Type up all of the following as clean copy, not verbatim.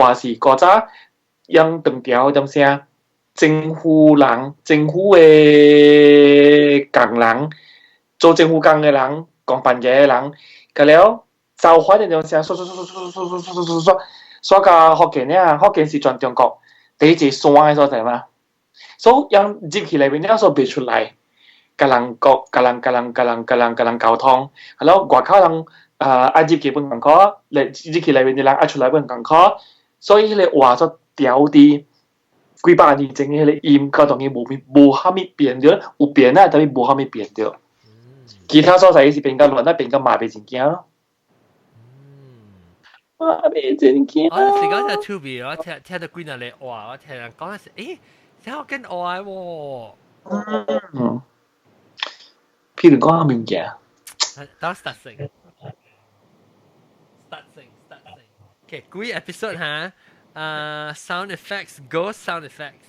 話是嗰陣用長條點聲，政府嘅工人，做政府工嘅人，講辦嘢嘅人，咁了就反正點聲，所個福建咧，福建是全中國第一個山嘅所在嘛，所以讓入去裏面咧，所別出來。甲人交通，係咯，外口人愛入去本港口，入去內面啲人愛出來本港口，所以咧話咗調啲幾百年前嘅啲音嗰當然冇蝦米變咗，有變啊，但係冇蝦米變咗。其他所在是變到亂啊，變到麻痹真驚咯。麻痹真驚。我時講就 to be， 我聽到幾人嚟話，我聽人講嗰時，誒，聽我跟我喎。譬如講物件，等 start 先 ，OK， 幾 episode 哈，sound effects go sound effects。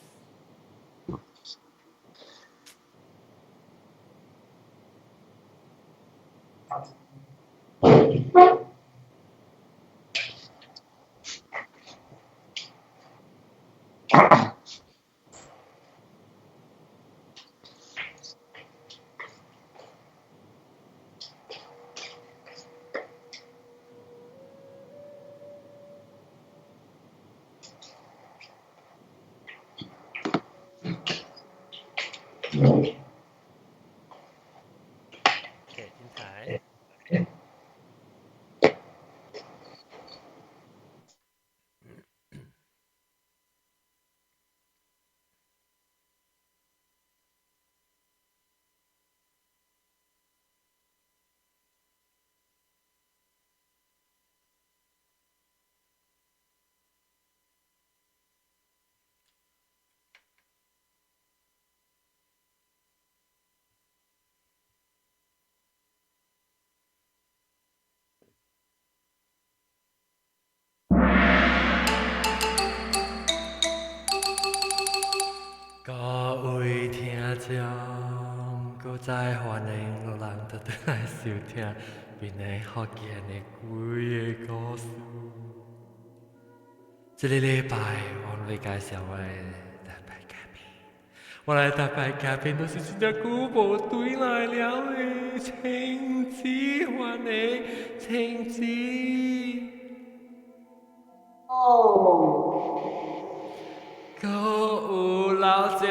各位聽眾，各在歡迎老人特登來收聽，並嚟福建的鬼的故事。這個禮拜我會介紹我的特別嘉賓，我的特別嘉賓都是一隻久無對來了的青子歡的青子。各有老鳥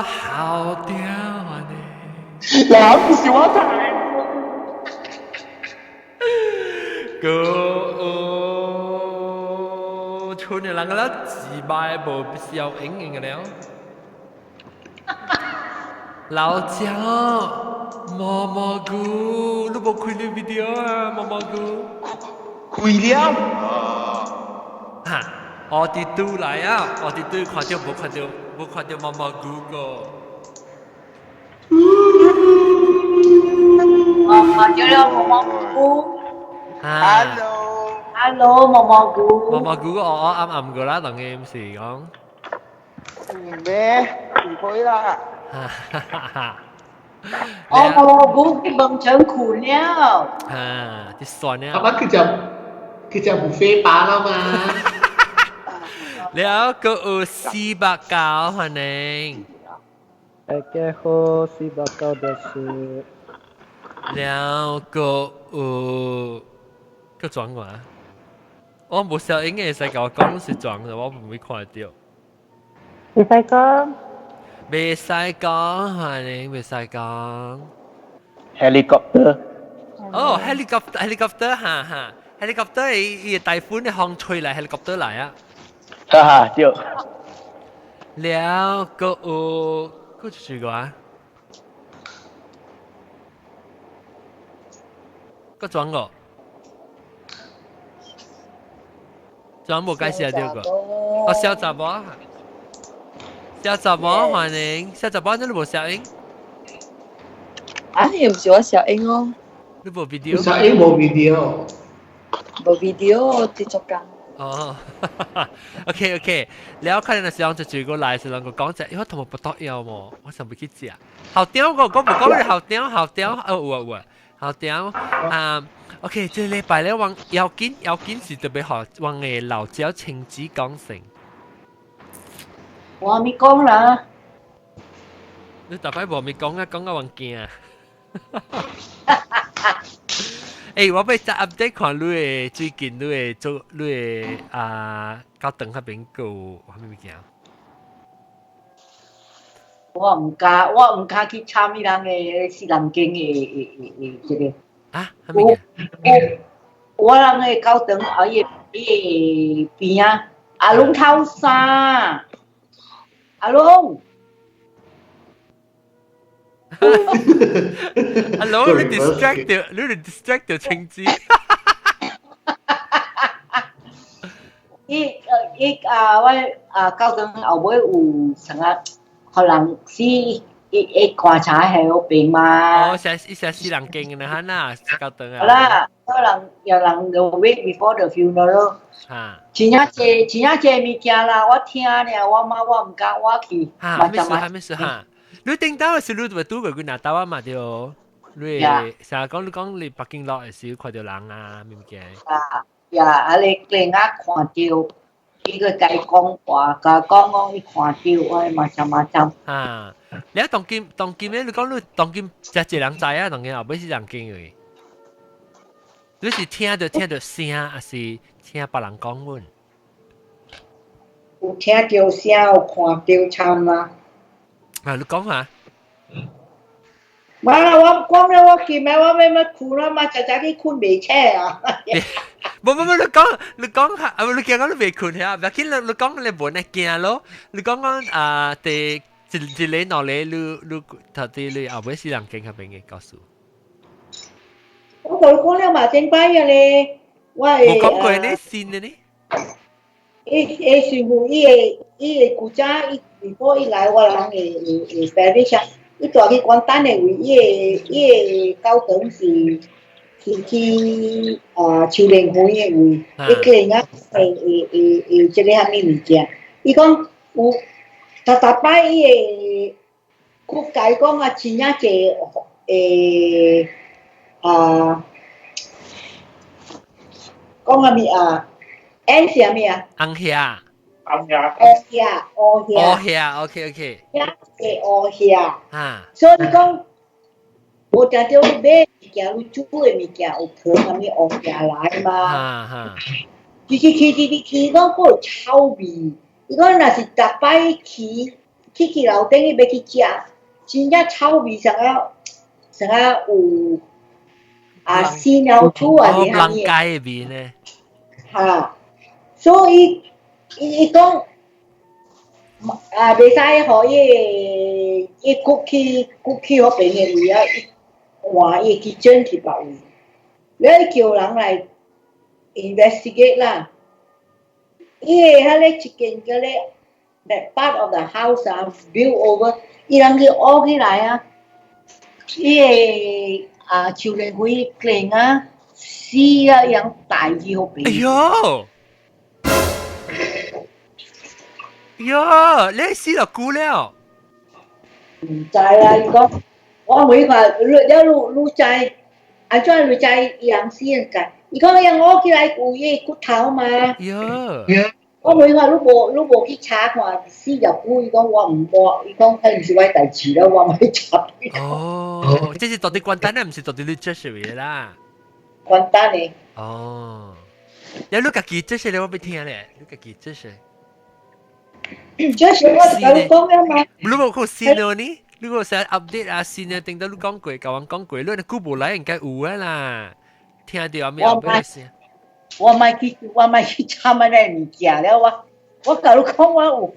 好屌呢，哪不是我睇？各有村嘅人個啦，自賣無必要應嘅了。老鳥毛毛菇，你冇看到 video 啊？毛毛菇，開了哈！我哋都嚟啊！我哋都看到冇看到毛毛菇個。看到了毛毛菇。Hello，毛毛菇。毛毛菇個我暗暗個啦，當然唔是講。咩？唔會啦。毛毛菇佢幫整苦了。啲酸了。咁啊，佢就唔飛把啦嘛。แล้วก็ซีบะกาวฮันเองแกโฮซีบะกาวเดชแล้วก็裝話我冇小英嘅世界我講是裝嘅我唔會看到未使講未使講ฮันเอง未使講 helicopter 哦 helicopter 哈 helicopter 伊大風嘅風吹嚟 helicopter 嚟啊哈哈對แล้วก็ชื่อว่าก็裝個裝冇介紹到個哦小雜寶歡迎小雜寶你冇小英啊又唔是我小英哦你冇 video 小英冇 video 冇 video 製作緊哦，OK， แล้ว佢哋想就住個嚟是兩個講只，因為同埋不多要麼，我想唔記住啊。後雕個講唔講你後雕，有啊，好屌啊！OK，這禮拜咧，往要緊是特別好，往嘅老椒青子講成。我咪講啦，你大擺無咪講啊，講到往驚啊！誒，我俾再 update 看你嘅最近你嘅做你嘅高等嗰邊個係咩物件？我唔敢去參與人嘅私人經嘅這個。啊，係咩嘢？我人嘅高等伊邊啊，阿龍頭山，阿龍。Hello，你 distract 到青子。我高中後尾有成啊，可能是觀察喺嗰邊嘛。哦，一下死人經嘅哈嗱，高等啊。好啦，可能有人個 week before the funeral。嚇。真正物件啦，我聽呢，我唔敢我去。嚇，還沒事嚇。你頂到嘅時，你咪拄過佢拿刀啊嘛對哦。你成日講你北京落嘅時看到人啊，咩物件？你另外看到，伊個甲伊講話，甲講伊看到，我嘛針。啊，你當今咧，你講你當今真係人知啊，當今後尾是人經嘅。你是聽到聲，還是聽別人講阮？有聽到聲，有看到參啦。啊，你講下。唔啦，我講咧，我見咩，我咩困啦嘛，就去困未車啊。冇，你講下，你講你未困下，唔要緊，你講你冇呢驚咯，你講第一日攞嚟，你頭啲你後尾是人經下邊嘅告訴。我同你講了嘛，正擺嘅咧，我冇講過呢先嘅呢。師傅伊個古早如果伊來我人嘅parish，伊帶去關單嘅位，伊個高等是去秋蓮會嘅位，伊個人即個蝦米物件，伊講有逐擺伊個佢解講啊，真正濟講咩？N 是咩啊？紅蝦。烏蝦 ，OK。烏蝦。啊。所以講，我就叫你買物件，你煮嘅物件有可能咩烏蝦來嘛？去講嗰個臭味，伊講若是逐擺去樓頂要去食，真正臭味成有屎尿豬啊啲蝦米？嘅味呢？所以伊講袂使互伊谷去嗰邊嘅位啊，換伊去轉去別位。你叫人來 investigate 啦。伊個迄個一間叫咧 that part of the house 啊 build over， 伊人去挖起來啊，伊個樹林會κλεing啊，死啊樣大字嗰邊。哎喲，你死落估了？唔知啦，伊講我每個你知，安怎你知伊人死人個？伊講伊挖起來有伊骨頭嘛。喲。我每個你無去查看死入骨，伊講我唔挖，伊講迄唔是我代志啦，我唔去查。哦，即是到底簡單咧，唔是到底你知識嘅啦。簡單嘅。哦，你家己知識咧，我俾聽咧，你家己知識。這是我甲你講了嘛。你冇講先咯呢？你個成日 update 啊先啊，定到你講過，甲我講過，你估無來應該有啊啦。聽到咩後尾先？我咪去參乜咧物件了，我甲你講我有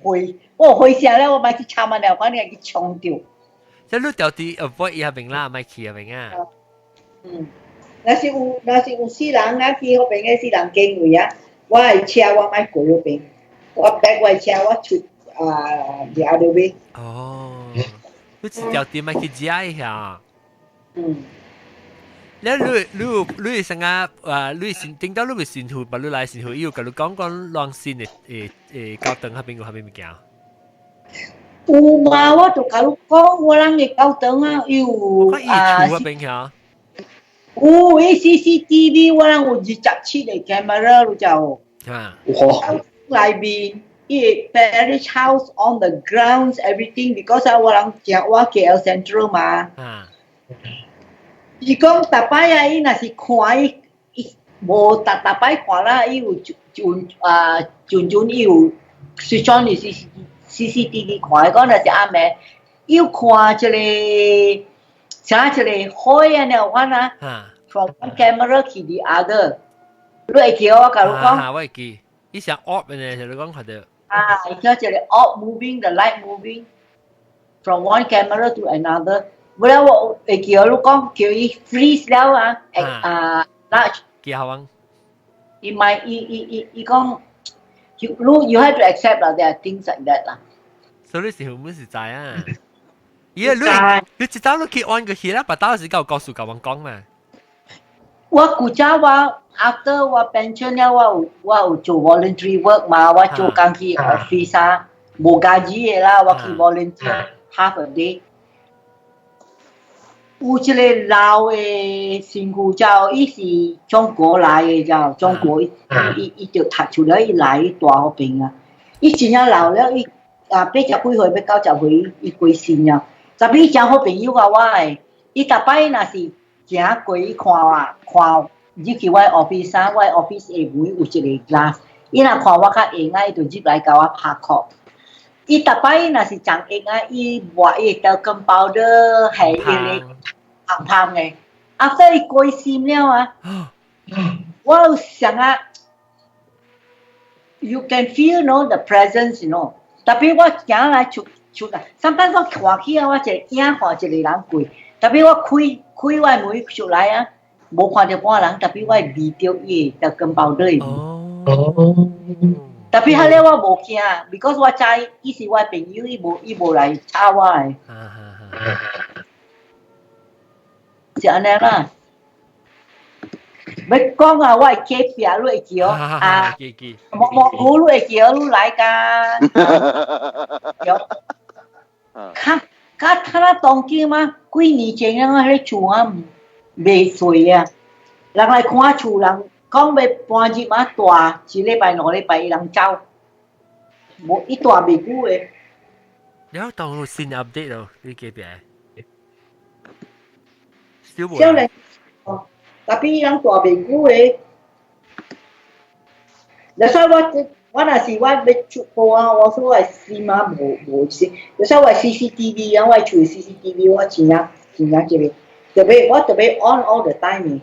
會寫了，我咪去參乜了，反正去衝掉。即你到底 avoid 下邊啦，咪去下邊啊。若是有死人，若去嗰邊嘅死人經位啊，我係車我咪過嗰邊，我逼我車我出the other way。哦，你到底咪去食一下。你成日你先點解你會先去，把你來先去，要甲你講浪先嘅高等嗰邊個係咩物件？有嘛，我就甲你講，我人嘅高等啊，有我衣櫥嗰邊嚇。伊 CCTV 我人有27个 camera 咯就。啊哇，内面伊 parish house on the grounds everything because 我人正我 KL Central 嘛。啊伊讲逐摆啊，伊若是看伊无逐摆看啦，伊有阵伊有switch on 是 CCTV 看，讲若是暗暝，伊有看一个像一个海安尼有款啊 ，from one camera to the other， 你会记我甲你讲？我會記，伊想 off 呢，就你講看到。伊叫一個 out moving the light moving from one camera to another。不然我會叫你講，叫伊 freeze 了啊，large。幾好玩。伊咪伊講，you have to accept 啦，there are things like that 啦。所以你是有冇是知啊？你知道你去按個戲啦，把刀是夠告訴甲我講嘛？我古早我 after 我 pension 了，我有做 voluntary work 嘛，我做工去 office 啊，無價錢嘅啦，我去 volunteer half a day。有一個老嘅身軀就伊是中國來嘅就，中國伊就讀出來，伊來伊大嗰邊啊，伊真正老了，伊80幾歲要90歲，伊過身啊。但係伊真好朋友啊，我誒，伊逐擺若是行過伊看入去我 office 啊，我 office 下門有一個 glass， 伊若看我較閒啊，伊就入來甲我拍殼。伊逐擺若是長閒啊，伊抹伊個talcum powder係伊個香香嘅。after 伊過身了啊，我有想啊 ，you can feel no the presence no， 特別我行來出啊，上班我看起啊，我一個影看一個人過，特別我開我門出來啊。無看到半人，特別我味到伊就跟包對。特別後咧我無驚 ，because 我知伊是我朋友，伊無來吵我誒。是安尼啦。要講啊，我係隔壁，你會記哦。蘑菇你會記哦，你來㗎。較當今嘛，幾年前啊，迄個厝啊。袂衰啊！人來看厝，人講要搬入嘛大，一禮拜2禮拜伊人走，無伊大袂久誒。有當有新 update 咯，你記邊少年哦，特別伊人大袂久誒。所以我若是我要出貨啊，我所謂新嘛無先，所以我 CCTV 啊，我厝 CCTV 我真正一個。特別 on all the time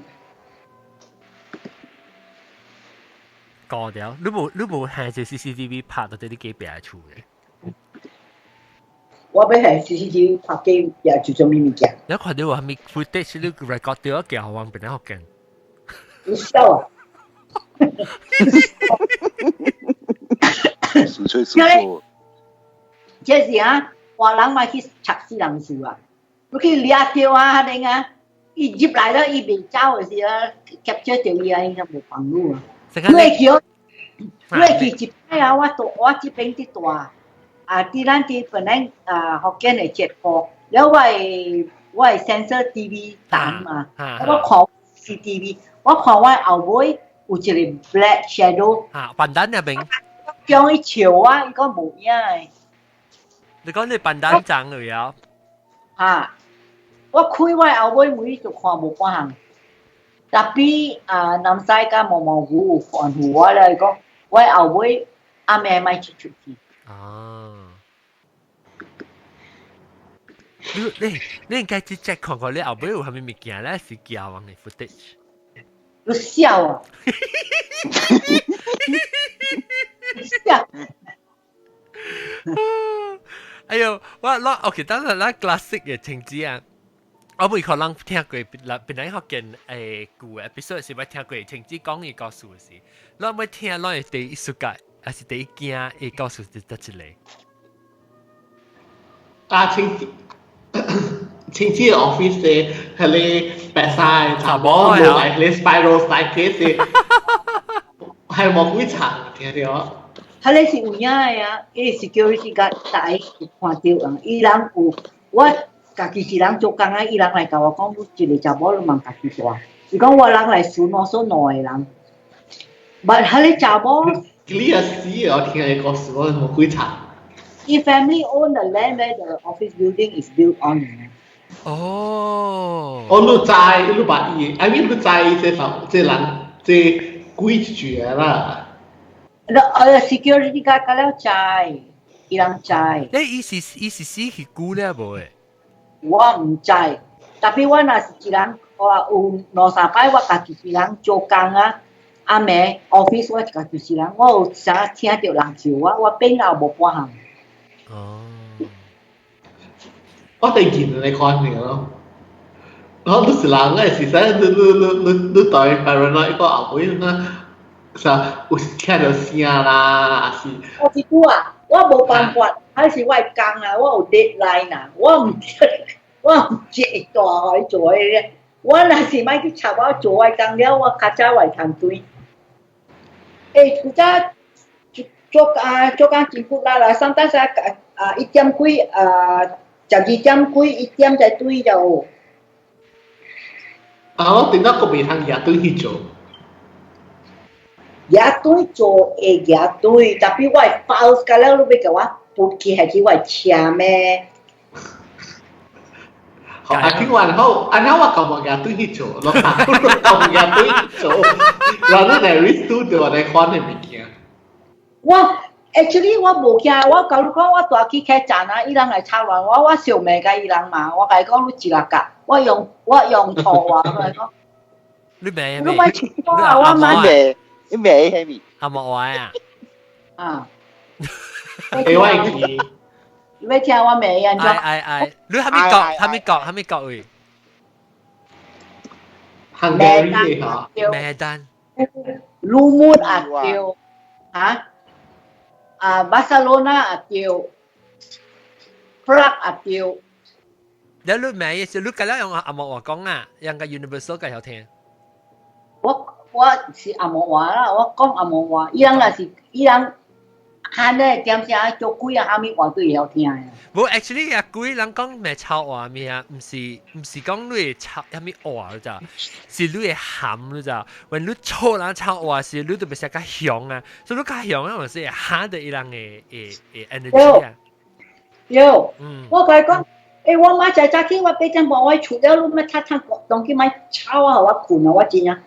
搞掉，你冇下隻 CCTV 拍到啲幾邊係厝嘅？我要係 CCTV 拍機也做咗咩物件？你看到我係咪 footage 你 record 到一件好玩，邊啲好勁？你笑啊！純粹是做。這是啊，華人咪去拆死人數啊！你去掠掉啊！你啊，伊入來了，伊未走嘅時啊，capture 掉伊啊，應該無幫路啊。你去一擺啊！我這邊啲大啊，啲咱啲本來福建嘅節課，แล้ว我係 sensor TV 彈嘛，我看 CCTV， 我看我後尾有一個 black shadow。笨蛋入邊。將伊笑啊！伊講無影嘅。你講你笨蛋爭嚟啊？我開我後尾門就看無半項，特別南西甲毛毛菇看乎我來講，我後尾暗暝咪出去。你應該去 check 看看你後尾有係咪物件咧是幾好玩嘅 footage。你笑啊！笑。哎呦，我記得啦，classic 嘅情節啊，我每可能聽過，本來學見舊 episode 時，我聽過情節講嘅故事時，我每聽攞係第一世界，還是第一件嘅故事係得一個。情節 office 嘅係你白曬茶煲，冇係你 spiral staircase 係冇幾長，聽到？佢哋是有影嘅啊，伊 security guard 大看到啊，伊人有我家己是人做工啊，伊人來甲我講，一個查某你問家己大，是讲我人来选我所耐的人。But 佢哋查某，你啊死啊！我聽你講事，我冇鬼查。if family own the land where the office building is built on. 哦，我你知，你把伊，I mean 你知這人這規矩啦。security guard 佢了知，伊人知。你意思死去估了無誒？我唔知，特別我若是一人，我有2-3擺我家己一人做工啊，阿妹 office 我家己一人，我有啥聽到人叫我變也無半項。哦，我第見你看你咯，我都是人咧，是使你對 paranoid 個後尾啦，啥有聽到聲啦，是。我是拄啊，我無辦法，還是我的工啊，我有 deadline 啊，我唔接會大互伊做誒咧，我若是莫去插我做我工了，我較早會談對。古早做工真複雜啦，sometimes 1點幾12點幾1點才對就。我點解個未通日對去做？日對做會日對，特別我係 files 㗎啦，你要甲我撥起係去我車咩？啊，聽完後，然後我咁我日對去做，我咁日對去做，然後你 risk 到對我哋看嘅物件。我 actually 我無驚，我甲你講，我大去客棧啊，伊人來吵亂我想袂甲伊人罵，我甲伊講你一個甲，我用錯話，我來講。你未？你咪切我啊！我咪你未係咪？阿莫話啊？啊！你話記？你要聽我未安怎？你係咪講喂？Hungary 嚇？咩單 ？Lumut 啊叫嚇？Barcelona 啊叫 Prague 啊叫。แล้วรู้ไหม是รู้กันแล้ว用阿莫話講啊，用個 Universal 嘅好聽。我是阿莫話啦，我講阿莫話，伊人喊咧點聲做鬼啊，蝦米話都會好聽嘅。冇 actually 啊，鬼人講咩臭話咩啊？唔是講你臭蝦米話咯咋，是你喊咯咋。when 你臭人臭話是你都唔識較響啊，所以你較響啊，還是喊得伊人嘅energy 啊。有，我甲伊講。我媽仔早起我俾陣幫我除了你咪睇當佢咪吵啊，我困啊，我真啊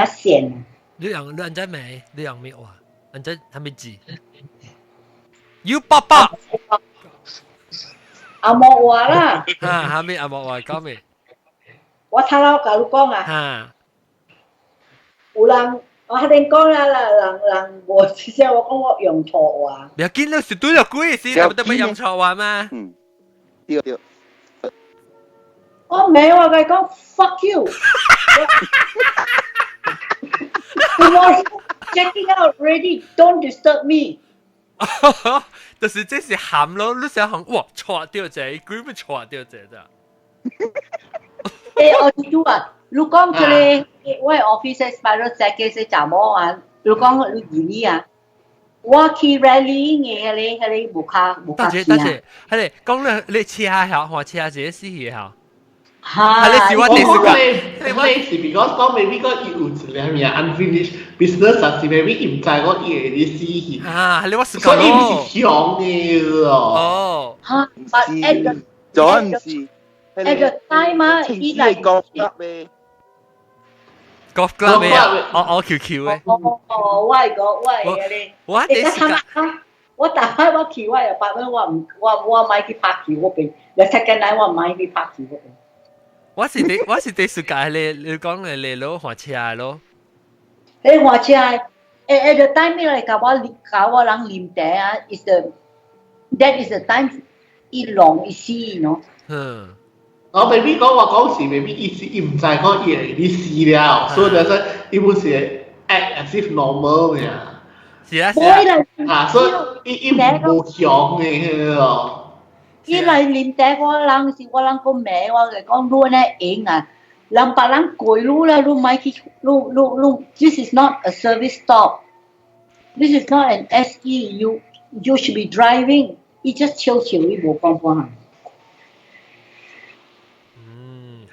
閒啊。你人仔未？你用咩話？人仔係咪字？要爸爸。阿莫話啦。係咪阿莫話講咩？我睇到甲你講啊。有人我肯定講啦，人無之前我講我用錯話。你見到是對了鬼事，你都咪用錯話嘛？對。我沒有，我講 fuck you。Tomorrow checking out ready, don't disturb me。就是這是喊咯，你想喊哇錯掉者，佢咪錯掉者咋？我知啊，你講佢哋我 office 擺咗隻嘅是查某啊，你講你二呢啊？我去 rally 嘅，佢無卡見啊。但係，講你車下或車自己死嘅嚇。係你是我第四個，你是 because 講 maybe 個有一兩樣 unfinished business 啊，是 maybe 唔知個嘢你死去。你我是講咯。所以唔是響嘅哦。嚇，but at the time 啊，依嚟golf club 咩 ？golf club 咩啊？我 QQ 嘅。我係你。我哋時間。我打開我橋我又發咩？我買去拍橋嗰邊，你 second night 我買去拍橋嗰邊。我是第世界你講你攞換車咯。你換車at the time 嚟教我人啉茶啊，that is the time 一浪一死喏。我 maybe 講話講時 maybe 伊唔知講嘢你死了，所以就係伊唔是 act as if normal 嘅。是啊，所以伊冇響嘅咯。伊嚟啉茶我人是我人個名，我嚟講攞咧影啊，人別人攰攞啦，攞買去攞 ，this is not a service stop. This is not an SE. You should be driving. 伊just chill，伊冇講。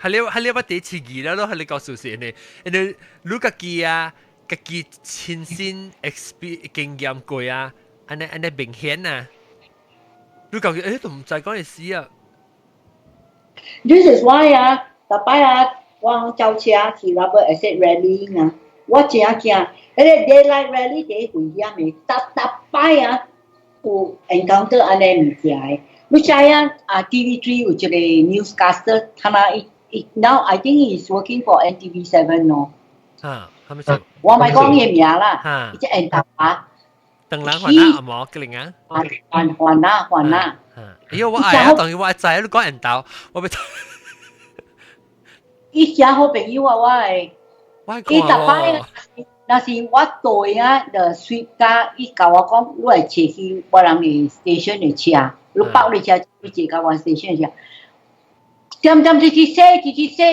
係你乜地刺激啦？咯係你告訴先呢？你家己啊，家己親身經驗過啊，安尼明顯啊，你家己都唔知講嘅事啊。This is why 啊，特擺啊，我招車去 Rubber Asset Rally 啊，我真驚，迄個 Daylight Rally 第一回嘢咪，特擺啊有 encounter 安尼物件嘅。你知啊？TV3 有一個 newscaster，佢now I think he's working for NTV7 咯。係咪先？我咪講嘢名啦，嚇，即係特擺。等人還啊，冇嘅靈啊。還啦。因為我係啊，當然我係仔，你講人道，我咪。伊真好朋友啊，我係。伊特擺，若是我對啊，就 sweet 家，伊甲我講，你來坐去我人嘅 station 嘅車，你包你車，你坐到我 station 嘅車。點直說，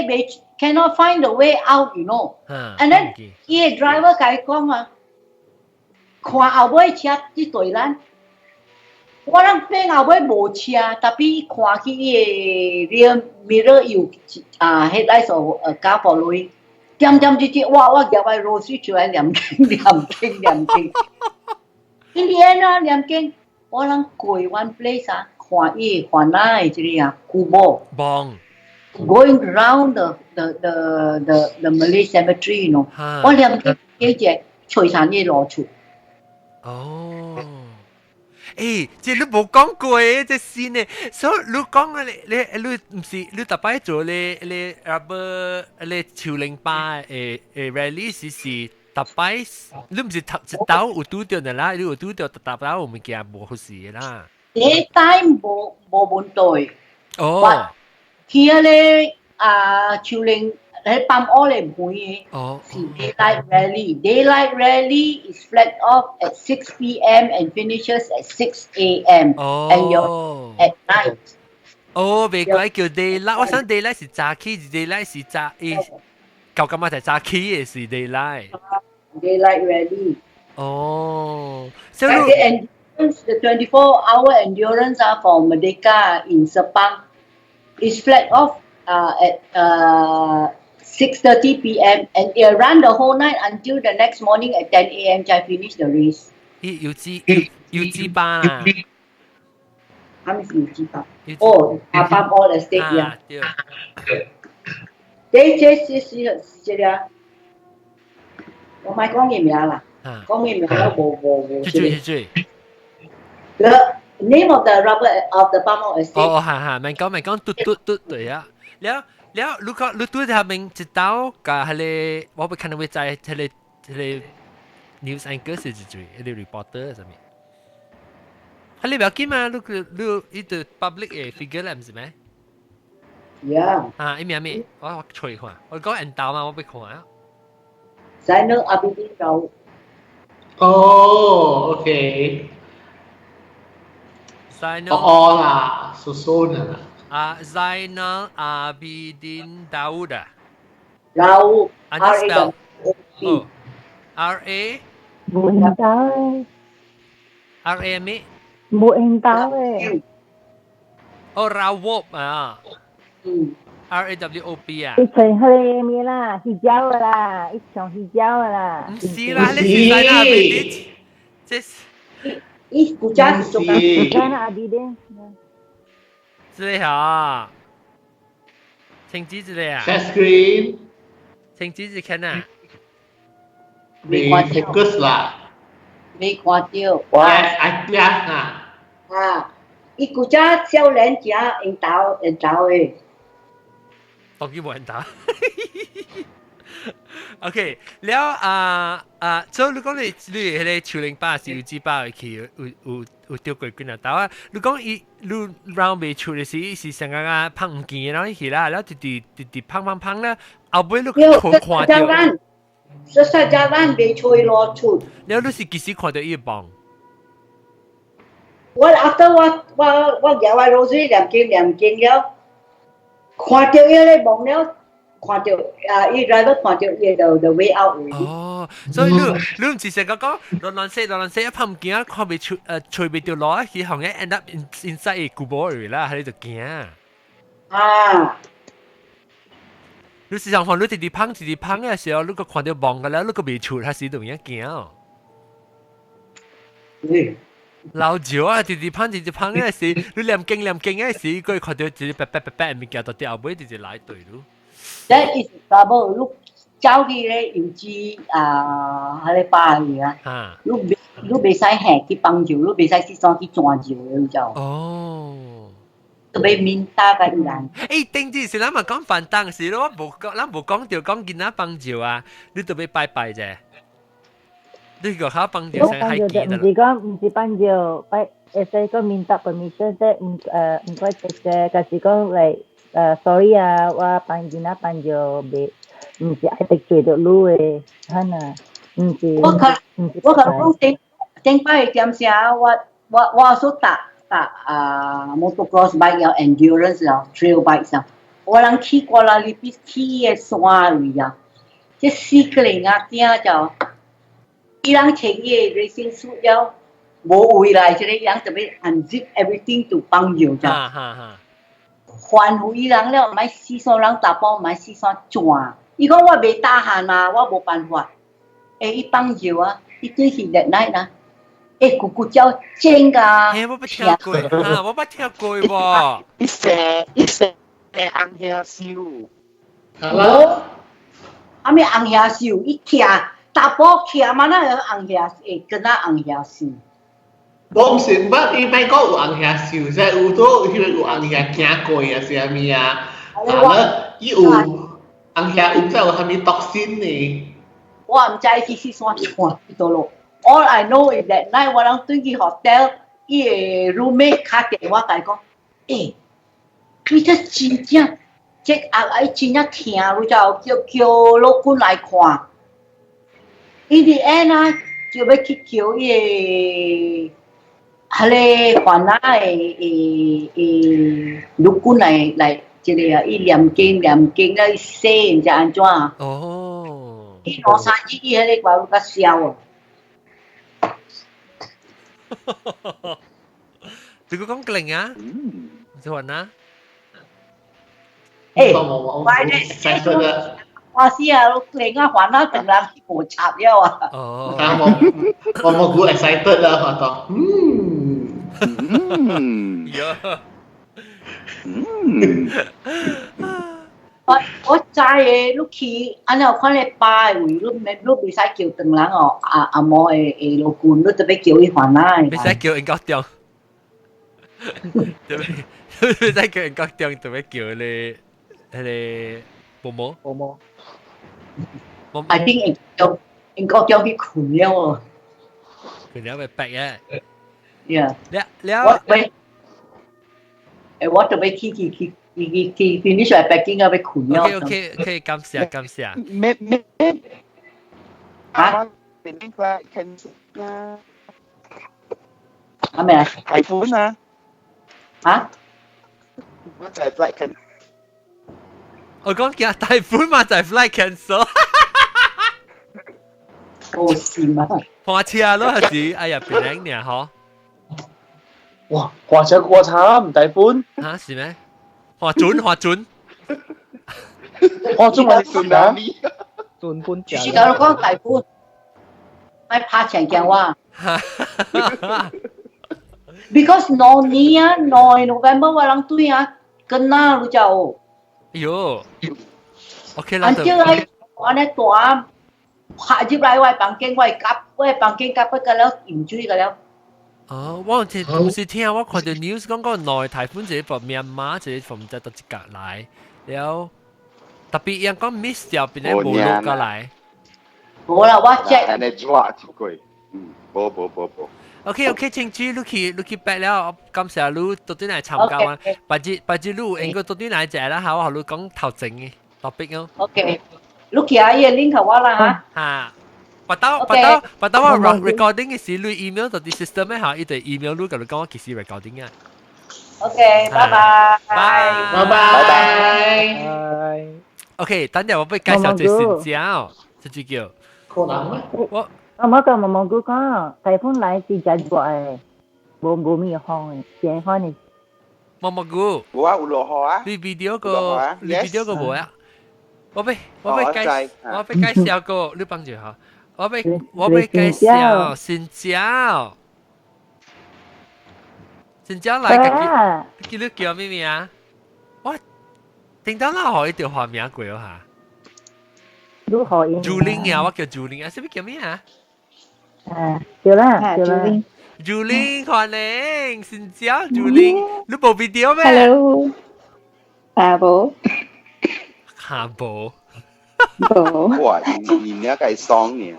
未 cannot find the way out，you know。And then 伊個 driver 甲伊講啊，看後尾車即對咱。我人變後尾無車，特別伊看去伊個 rear mirror 有headlight 所加落來，點直，我夾個 Rosie 出來念經。In the end 啊，念經，我人過 one place 啊，看伊個環那個即個啊，古堡。Going around the Malay cemetery，you know，我念經幾隻璀璨嘅路處。哦。誒，即係你冇講過嘅隻線呢，所以你講啊，你唔是你特別做你 rubber 你超零八rally 是特別，你唔是一刀有拄到的啦，你有拄到特刀我們講冇好事啦。你time冇問題。哦。佢咧超零。喺ปั๊ม我嚟唔會嘅，是 daylight rally. Daylight rally is flat off at 6 p.m. and finishes at 6 a.m. And you're at night. 別怪叫 daylight，我想 daylight 是早起 ，daylight 是早舊咁啊，就早起嘅是 daylight。Daylight rally. 所以 the 24-hour endurance for Merdeka in Sepang is flat off at 6:30 p.m. and it run the whole night until the next morning at 10 a.m. to finish the race. 要知班啊？係咪要知班？哦，ปั๊ม all the state 呀。這啊，我咪講嘢名啦，講嘢名啦，冇。最。The name of the rubber of the palm oil estate。係，咪講嘟對啊，แล้วลูกตัวทำเองจิตเอากับอะไรว่าไปคันวิจัยทะเล news anchor สิจุยทะเล reporter สมัยทะเลแบบกี่มาลูกอีตัว public figure แล้วใช่ไหม Yeah อีเมียมีว่าช่วยขวา我講人道嘛我ไปขวา Zainal Abidin Daud โอเค Zainal ล่ะสู้ๆนะZainal Abidin Daud Daud R.A. Bộ em táo ơi. R.A. mi Bộ em táo ơi. Rawop R.A.W.O.P. Ít trời hơi mi là hít dao là ít chồng hít dao là. Không xí là lấy gì Zainal Abidin ít cụ cha thì Zainal Abidin 之類嚇，請指之類啊 share screen 請指之看啊，มี focus 啦未看到 yes I yes 伊cụ cha少年食緣投誒，當然冇人打。OK，แล้ว所以你講你迄個超零巴是有幾巴去有丟過幾多刀啊？你講伊你 round 未出嘅是成個碰唔見然後去啦，然後直碰啦，後尾你看到，實在咱未吹落出。然後你是幾時看到伊幫？我 after 我入來老師念經了，看到伊咧望了。看到伊 driver 看到伊the way out。哦，所以你唔是成個講亂寫一碰唔見啊，看未出吹未掉落，佢行嘅 end up inside 古堡嚟啦，喺度驚。你時常看你直直碰嘅時候，你個看到望嘅咧，你個未出，還是點樣驚？老趙啊，直直碰嘅時，你念經嘅時，佢看到直直白物件到啲後尾直直來對咯。That is trouble. Lúc cháu đi đấy, yêu chi hai mươi ba gì á. Lúc bị sai hẹn cái băng chiều, lúc bị sai cái son cái chọn chiều yêu cháu. Tụi bị minta cái gì làm?定住是咱咪講飯檔事咯，咱冇講到講見那幫照啊，你特別拜啫。你個考幫照成係記得啦。唔是幫照，會使個minta permission 啫，唔該謝，但是講嚟sorry 啊，我幫見那幫照別，唔是愛得罪到路嘅，嚇呐，唔是。我講頂擺點寫，我所搭motocross bike 有 endurance 有 trail bike 有，我人去過啦，你必去嘅山裏啊，即4個人啊，點就。伊人穿伊 racing suit 了，無回來即個人特別 unzip everything to 幫搖就。還回伊人了，唔係試雙人打波，唔係試雙轉。伊講我未打閒嘛，我無辦法。伊幫搖啊，伊對起日奶啦。咕咕叫正㗎。我冇聽過，我冇聽過喎。一些紅遐燒。好。阿咩紅遐燒，伊徛。打波徛嘛，那紅遐會跟那紅遐燒。我唔是，不伊咪講有紅遐燒，即係有都因為有紅遐行過啊，是蝦米啊？伊有紅遐有即有蝦米毒性呢？我唔知去是啥船到咯。All I know is that night 我人轉去 hotel， 伊個 roommate 打電話嚟講，你這真正，這真正疼，你就叫老公來看。In the end 啊，就要去叫伊迄個患啊老公來即個啊，伊念經咧寫人家安怎啊？伊攞三日伊迄個話較笑啊！你講勁啊？就話呐？快啲！我試下另外還啦，定啦無插了啊！我冇估 excited 啦，我當。我知嘅，你去安尼看你拜位，你袂使叫長人哦，阿嬷嘅老公，你特別叫伊還啦。袂使叫人國中，袂使叫人國中，特別叫你迄個某某。I think 英國叫佢困了喎。困了咪白嘅。Yeah。了。我特別去 finish 係北京啊，被困了。OK，感謝。咩？啊？เป็นเรื่องว่า cancel นะ咩啊？台風啊？啊？我就係 flight cancel。我講叫台風嘛，就係 flight cancel。好笑啊！花車咯，還是哎呀，別領呢嗬？哇，花車過慘唔台風嚇是咩？花準花準咪準啊！準半假。是講講台風，咪拍長鏡話。Because 農年啊，November 我人對啊，跟那路就。喲 ，OK 啦。安照係我呢大拍入來我房間，我房間夾不個了，鹽水個了。我唔是聽我看到 news 講個內颱風就係緬馬就係從唔知到一格來，了特別人講 miss 掉，變咗冇落過來。冇啦，我 check。安尼抓一過，冇。OK， 清楚，你去白了，感謝你到底嚟參加啊！白日你應該到底嚟食啦嚇，我學你講頭前嘅 topic 咯。OK，你去下嘢 link 我啦嚇。嚇，bắt đầu我 recording 嘅時，你 email 到啲 system 咩嚇？一對 email 你同你講幾時 recording 啊 ？OK，拜拜。OK，等陣我俾介紹隻線椒，就叫。可能咩？我講蒙古講，颱風來是真熱嘅，冇咩風嘅，正風嘅。蒙古。我有落雨啊。你 video 個冇啊？我被介绍过，你帮住哈。我被介绍新椒來嘅叫你叫咩名啊？我頂到那可以條畫名過下。如何應Juling啊，我叫 Juling啊，是咪叫咩啊？叫啦Juling 歡迎，新椒 Juling，你冇 video 咩 Hello， 冇。嚇冇。哇，你那個爽呢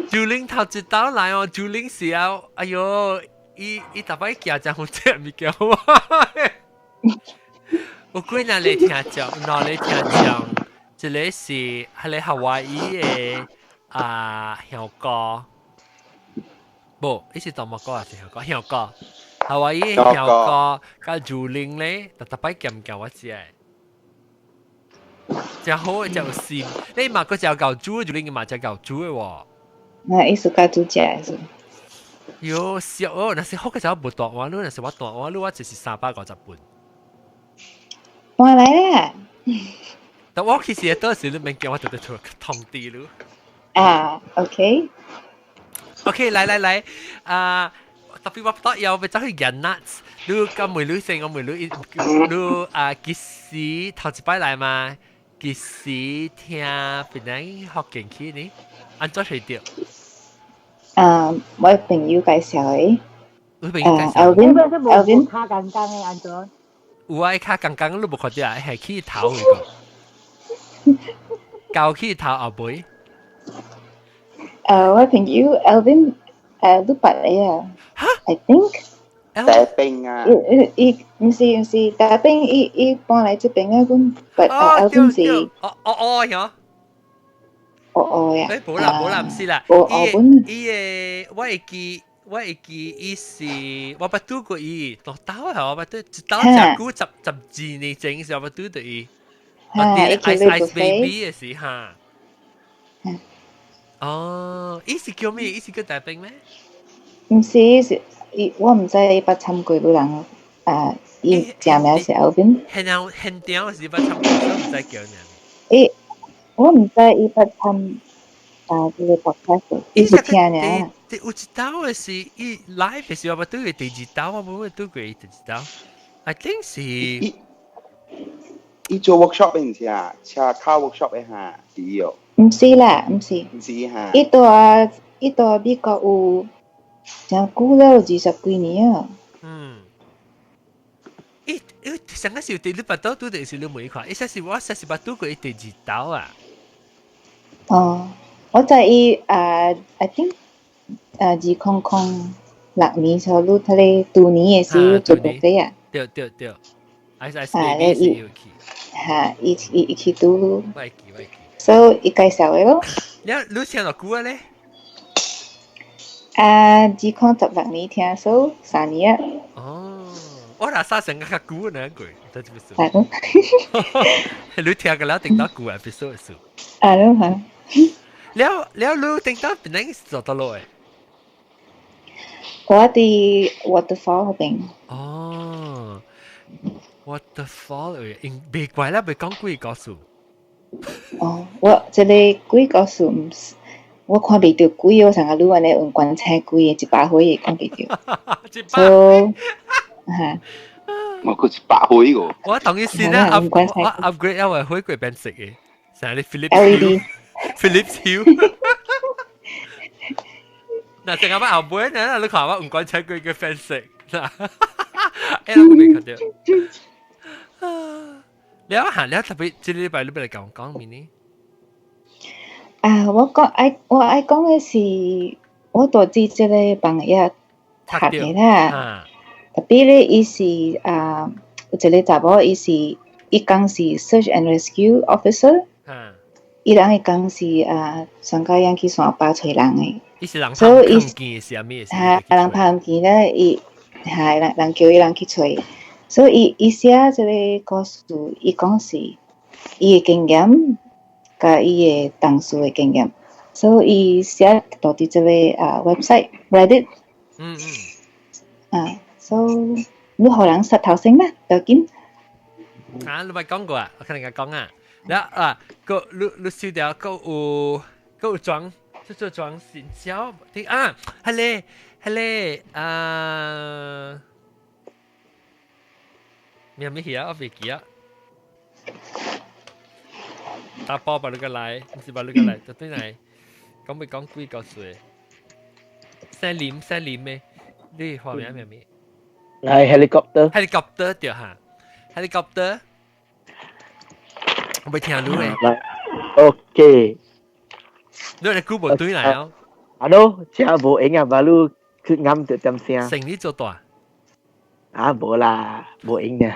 Juling 頭一道來哦，Juling 是啊，哎呦，伊特別叫隻好食咪叫我。我幾日嚟聽講，嗱嚟聽講，這裡是喺夏威夷嘅香歌，不，呢是多麼歌啊？是香歌，香歌，夏威夷嘅香歌，加 Juling 咧，特別叫我知。就好就閃，你嘛個就舊豬，就你嘛就舊豬嘅喎。那意思該做假是？喲，笑哦！那是好嘅時候冇斷話，那是我斷話，你話就是350本。我來啦。但我其實當時你明叫我特別出通知咯。OK。OK，來，特別我不得有，咪走去人啦。你咁梅女性，我梅女，你幾時頭一擺來嘛？幾時聽別人學勁氣呢？按怎去掉？我朋友介紹嘅。我朋友介紹。Alvin 卡緊緊嘅按怎？有啊，卡緊緊你冇看到啊，係起頭嘅個，教起頭後背。我朋友 Alvin 都白嚟啊。I think。大兵啊！唔是大兵，伊搬嚟這邊啊，咁Alvin是。呀。呀。誒，冇啦，唔是啦。伊誒，我會記，伊是我不拄過伊，落刀係我不拄，一刀隻股12年前時我不拄到伊。我啲 Ice Baby 嘅時嚇。哦，伊是叫咩？伊是叫大兵咩？唔是。我唔知伊捌參過不人伊正名是 Alvin。很屌是捌參過，所以唔知叫咩。我唔知伊捌參這個 podcast， 伊是聽呢。有一道嘅是伊 live 嘅時候，我對佢第二道，我冇對佢第二道。I think 是伊做 workshop 嘅唔是啊，車卡 workshop 嘅嚇，是伊哦。唔是啦，唔是。唔是嚇。伊在美國有。真久了，20幾年啊。上個時第你捌到拄著是你每款，伊實是我實是捌拄過伊第二道啊。我知伊I think 2006年左右，佢哋2年嘅時做國際啊。對。Ice Baby 是有去。嚇，伊去讀。我記。所以伊介紹嘅咯。你聽到久啊咧？2016年聽數3年啊。我那啥成個較久呢個，得唔得？你聽個了頂到久 episode 數。咯了你頂到邊個做到落誒？我喺 waterfall 嗰邊。waterfall 誒，別怪啦，別講幾個數。我這裡幾個數唔是。我看袂到鬼，我上個路安尼用棺材鬼嘅100歲嘅看袂到。100嚇！我佢100歲個。我同意先啦，我 upgrade 我會變色嘅，成日 LED Philips Hue。嗱，成日我後背呢，你看我用棺材鬼嘅變色，嗱，我未看到。你有特別，這禮拜你嚟講咩呢？我愛講嘅是，我大致這個朋友讀嘅啦。特別咧，伊是有一個查某，伊講是 search and rescue officer。伊人嘅講是上高人去山巴找人嘅。伊是人拍唔見是咩？人拍唔見咧，伊人叫伊人去找。所以伊寫這個故事，伊講是伊嘅經驗。甲伊嘅同事嘅經驗，所以伊寫到啲這個website Reddit，所以你互人殺頭先啦，就緊。你咪講過啊？我聽人家講啊，然后啊，个你收掉个有装，做装新销，听啊，係咧啊，咩咩嘢啊？我未記啊。打波把你個嚟，唔是把你個嚟，就對嚟。講咪講幾個歲？Salim 咩？你畫面咩？係 helicopter 對嚇 ，helicopter。我未聽到咧。OK。你係估部隊嚟啊？Ano，cha bộ ảnh baru cứ ngâm từ tâm xe. 成年做大。À, bộ là bộ ảnh nè.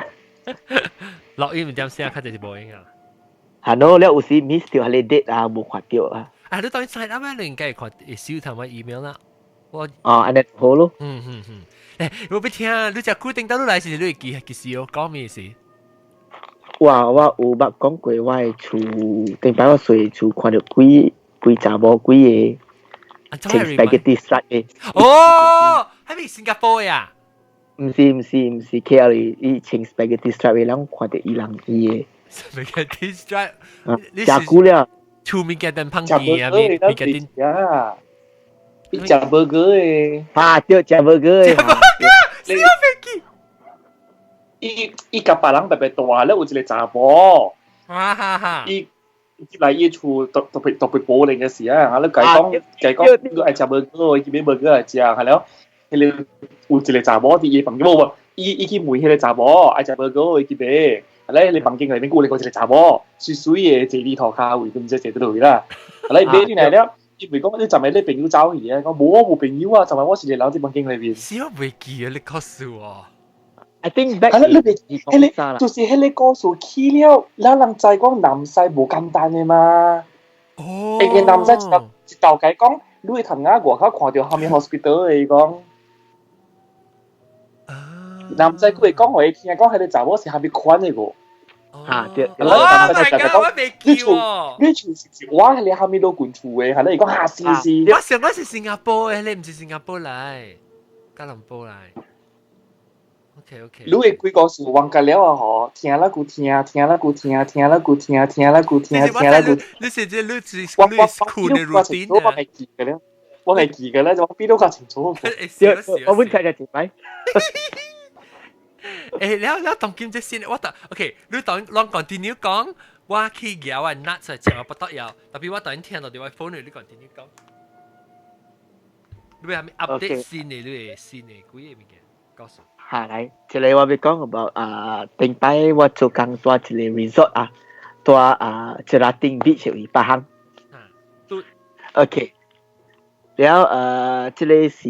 錄音唔點聲，佢就是部影啊。Ano，แล้ว有時 miss 掉係 date 啊，冇看到啊。你當然 sign up 你應該看收頭咪 email 啦。安尼好咯。我俾聽，你只固定到來時，你會記事哦，講咩事？我有捌講過，我係厝頂擺我睡厝看到幾查某幾個整 spaghetti strap 嘅。哦，係咪新加坡呀？唔是 KL 伊整 spaghetti strap 嘅，人看到伊人伊嘅。spaghetti strap，食久了。厝面嘅燈烹雞啊，面嘅燈啊，你食 burger 嘅。啊，對，食 burger 嘅。食 burger。伊甲別人白大咧，有一個查某。伊嚟伊厝特別保齡嘅時啊，你講你愛食 burger，伊買 burger 嚟食，係咯。迄個有一個查某佇伊房間無，伊去問迄個查某愛食 burger，伊去買。係咧，你房間內面有一個查某，水水嘅坐你頭殼位，都唔知坐倒落去啦。係咧，買進來了，伊咪講你昨日你朋友走去啊，講冇我冇朋友啊，昨日我是嚟留喺房間裏邊。小未記啊，你告訴我。I think back 係啦，你就是迄個故事起了，咱人知講南西無簡單嘅嘛。哦。個南西一道解講，你會同我外口看到後面 hospital 嘅講。南西佢會講我聽講，迄個查某是後面款嘅個。啊，對。哦，my god，我未記喎。你厝是我喺你後面都管厝嘅，係咧，講下試試。我想我是新加坡嘅，你唔是新加坡嚟，吉隆坡嚟。OK。你會幾個事忘記了啊？嗬，聽啦個聽。你是即你是酷嘅 routine 啊？我係記嘅咧，就邊度搞清楚？我本睇嘅點解？แล้ว當今即先，我當 OK，你當ลอง continue 講，我去搖啊 nuts 嚟食我不得搖，特別我當聽到電話 phone 你 continue 講，你係咪 update 先嚟？你先嚟幾嘢物件？告訴。係嚟，即係我哋講 about 頂擺我做工做一個 resort 啊，做Gelatin Beach 有8項。OK， แล้ว即係是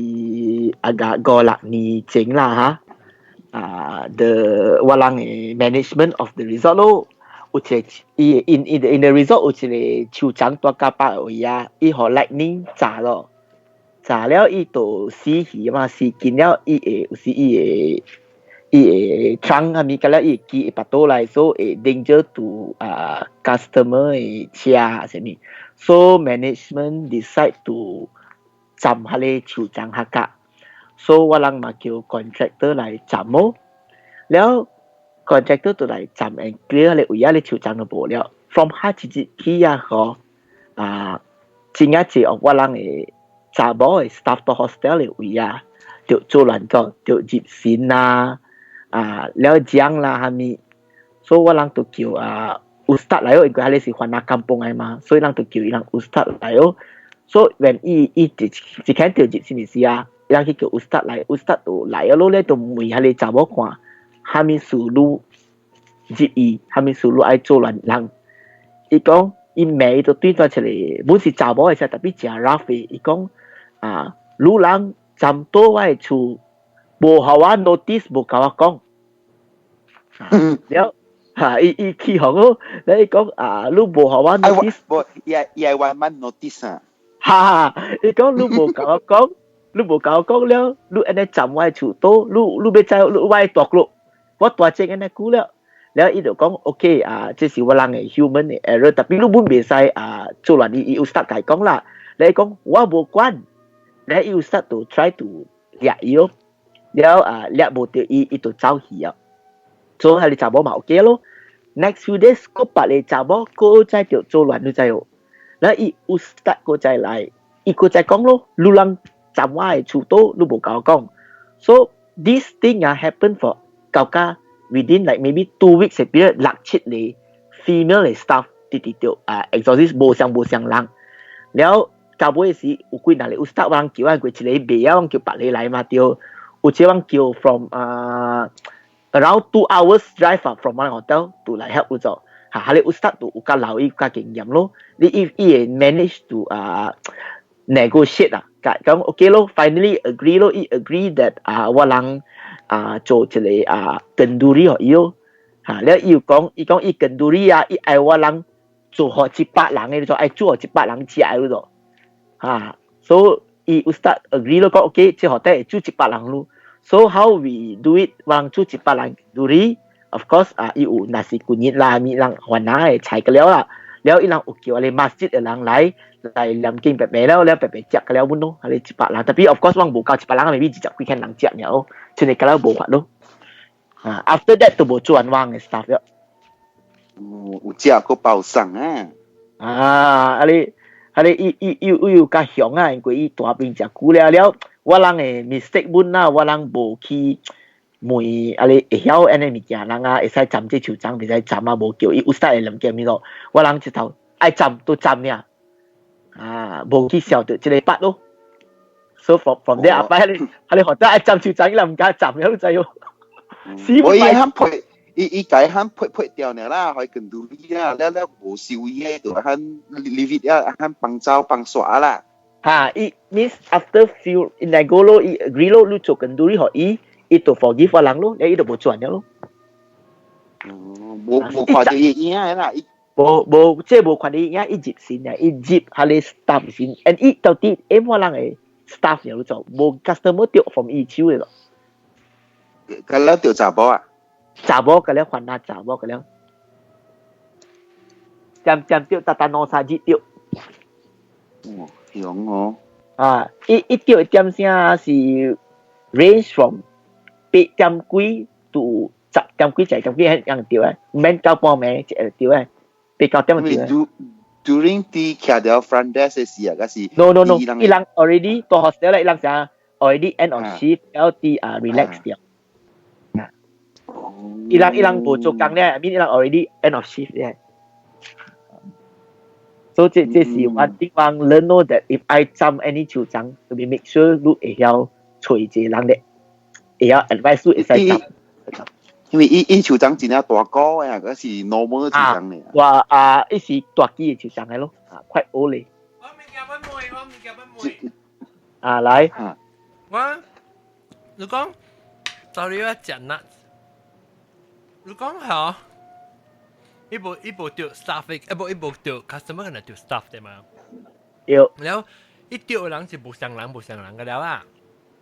agak 5-6年前啦嚇。the 我人嘅 management of the resort 咯，有一in the resort 有一個球場大甲百位啊，伊互 lightning 炸咯。炸了伊就死魚嘛，死見了伊會有時伊會窗啊咪，甲了伊會寄巴肚來，所以 danger to customer 嘅車啊什麼，so management decide to 站下個球場下架，所以我人嘛叫 contractor 來站咯，แล้ว contractor 就來站 and clear 個位啊，個球場就無了 ，from 下一日起啊嗬真係只我人嘅。查某嘅 staff 到 hostel 嘅位啊，就做亂咗，就入線啊，了獎啦下面，所以我人就叫Ustad 嚟咯，因為佢係是華南kampung嚟嘛，所以人就叫伊人 Ustad 嚟咯。所以 when 伊只看到入線嘅時啊，人去叫 Ustad 嚟 ，Ustad 就嚟咯咧，就問係你查某看，下面數路入伊，下面數路愛做亂人，伊講伊妹就對咗出嚟，本是查某嘅時，特別真 rough 嘅，伊講。路人站到我嘅厝，無互我 notice， 無甲我講。了，伊起哄咯，你講你無互我 notice， 伊係1 month notice 啊。伊講你無甲我講，你無甲我講了，你安尼站我嘅厝度，你要知你我嘅大陸，我大隻安尼久了，了伊就講 OK 這是我人嘅 human 嘅 error， 特別你本袂使做亂，伊有start解講啦，你講我無關。แล้ว伊 start to try to 掠伊咯，แล้ว掠無到伊就走去啊，所以係你查某嘛 OK 咯。next few days 個白嚟查某個再條做亂你知哦，然後伊有 start 個再來，伊個再講咯，你人站我嘅厝度，你無甲我講。So this thing happen for 舊家 within like maybe 2 weeks 嘅 period， 6-7嚟 female 嘅 staff 啲exorcist 無相人，然後到尾時有幾日嚟有 start 人叫過一個未啊，叫白嚟來嘛對，有隻人叫 from around 2 hours drive from one hotel to like help 做，嚇，你有 start 到有較留意較經驗咯，你伊 manage to negotiate 啊，咁 OK 咯 ，finally agree 咯，伊 agree that 我人做一個kenduri 予伊咯，嚇，แล้ว伊講伊 kenduri 伊愛我人做好700人嘅，做愛做700人食嘅咯，嚇，所以伊有 start agree 咯，講 OK， 即係學得做700人咯。So how we do it? Wang cu cepat lang duri. Of course, iu nasi kunyit lah, mi lang warna cai ke liao lah. Liao ilang ukio ale masjid lang lai lam king pepe liao pepe jak ke liao pun tu. Ale cepat lang. Tapi of course wang buka cepat lang, maybe jijak weekend lang jak liao. Cune kalau buat tu. After that tu bocuan wang staff liao. Ujian aku pausang ale iu ka hiong ingui i tua ping jak ku liao. 我人嘅 mistake 本啦，我人無去問啊你會曉安尼物件，人會使站即手掌，袂使站無叫伊有使會諗見咪咯。我人直頭愛站都站呀，無去曉到即個八咯。So from there 後擺你學得愛站手掌，伊唔敢站了，你知喎。我伊肯配，伊解肯配掉呢啦，可以跟住你啦，แล้ว無收伊嘅，就肯 leave it 啊，肯幫走幫耍啦。it means after few nego 咯，伊 agree 咯，你做kenduri 學伊就 forgive 我人咯，伊就無轉咗咯。無看到伊影啦，無即係無看到伊影，伊接線啊，伊接下你 staff 線，and 伊到底 aim 我人嘅 staff 嚟做，無 customer 掉 from 伊手嘅咯。咁แล้ว掉查某啊？查某嘅了，還下查某嘅了，漸掉，特諾沙節掉。響哦。一條點聲是 range from 8點幾 to 10點幾11點幾係樣調啊，唔免9半暝一個調啊，8 9點調啊。During 啲徛掉 front desk 嘅時啊，嗰時 No， 伊人 already 到 hostel 咧，伊人成 already end of shift，然後啲relax 掉。伊人無做工咧，I mean 伊人 already end of shift 咧。So 這是 one thing 我 learn 咯 that if I jump any 手掌，就會 make sure 你會曉找一個人咧，會曉 advise 你會使 jump。因為伊手掌真係大個嘅，嗰是 normal 嘅手掌嚟。話伊是大機嘅手掌嚟咯，quite old 咧。我物件不妹。來。你講 ，sorry 我講啦。你講好。一部掉 staff 一部掉 customer 可能掉 staff 對嘛？有。แล้ว一掉人是無相人嘅了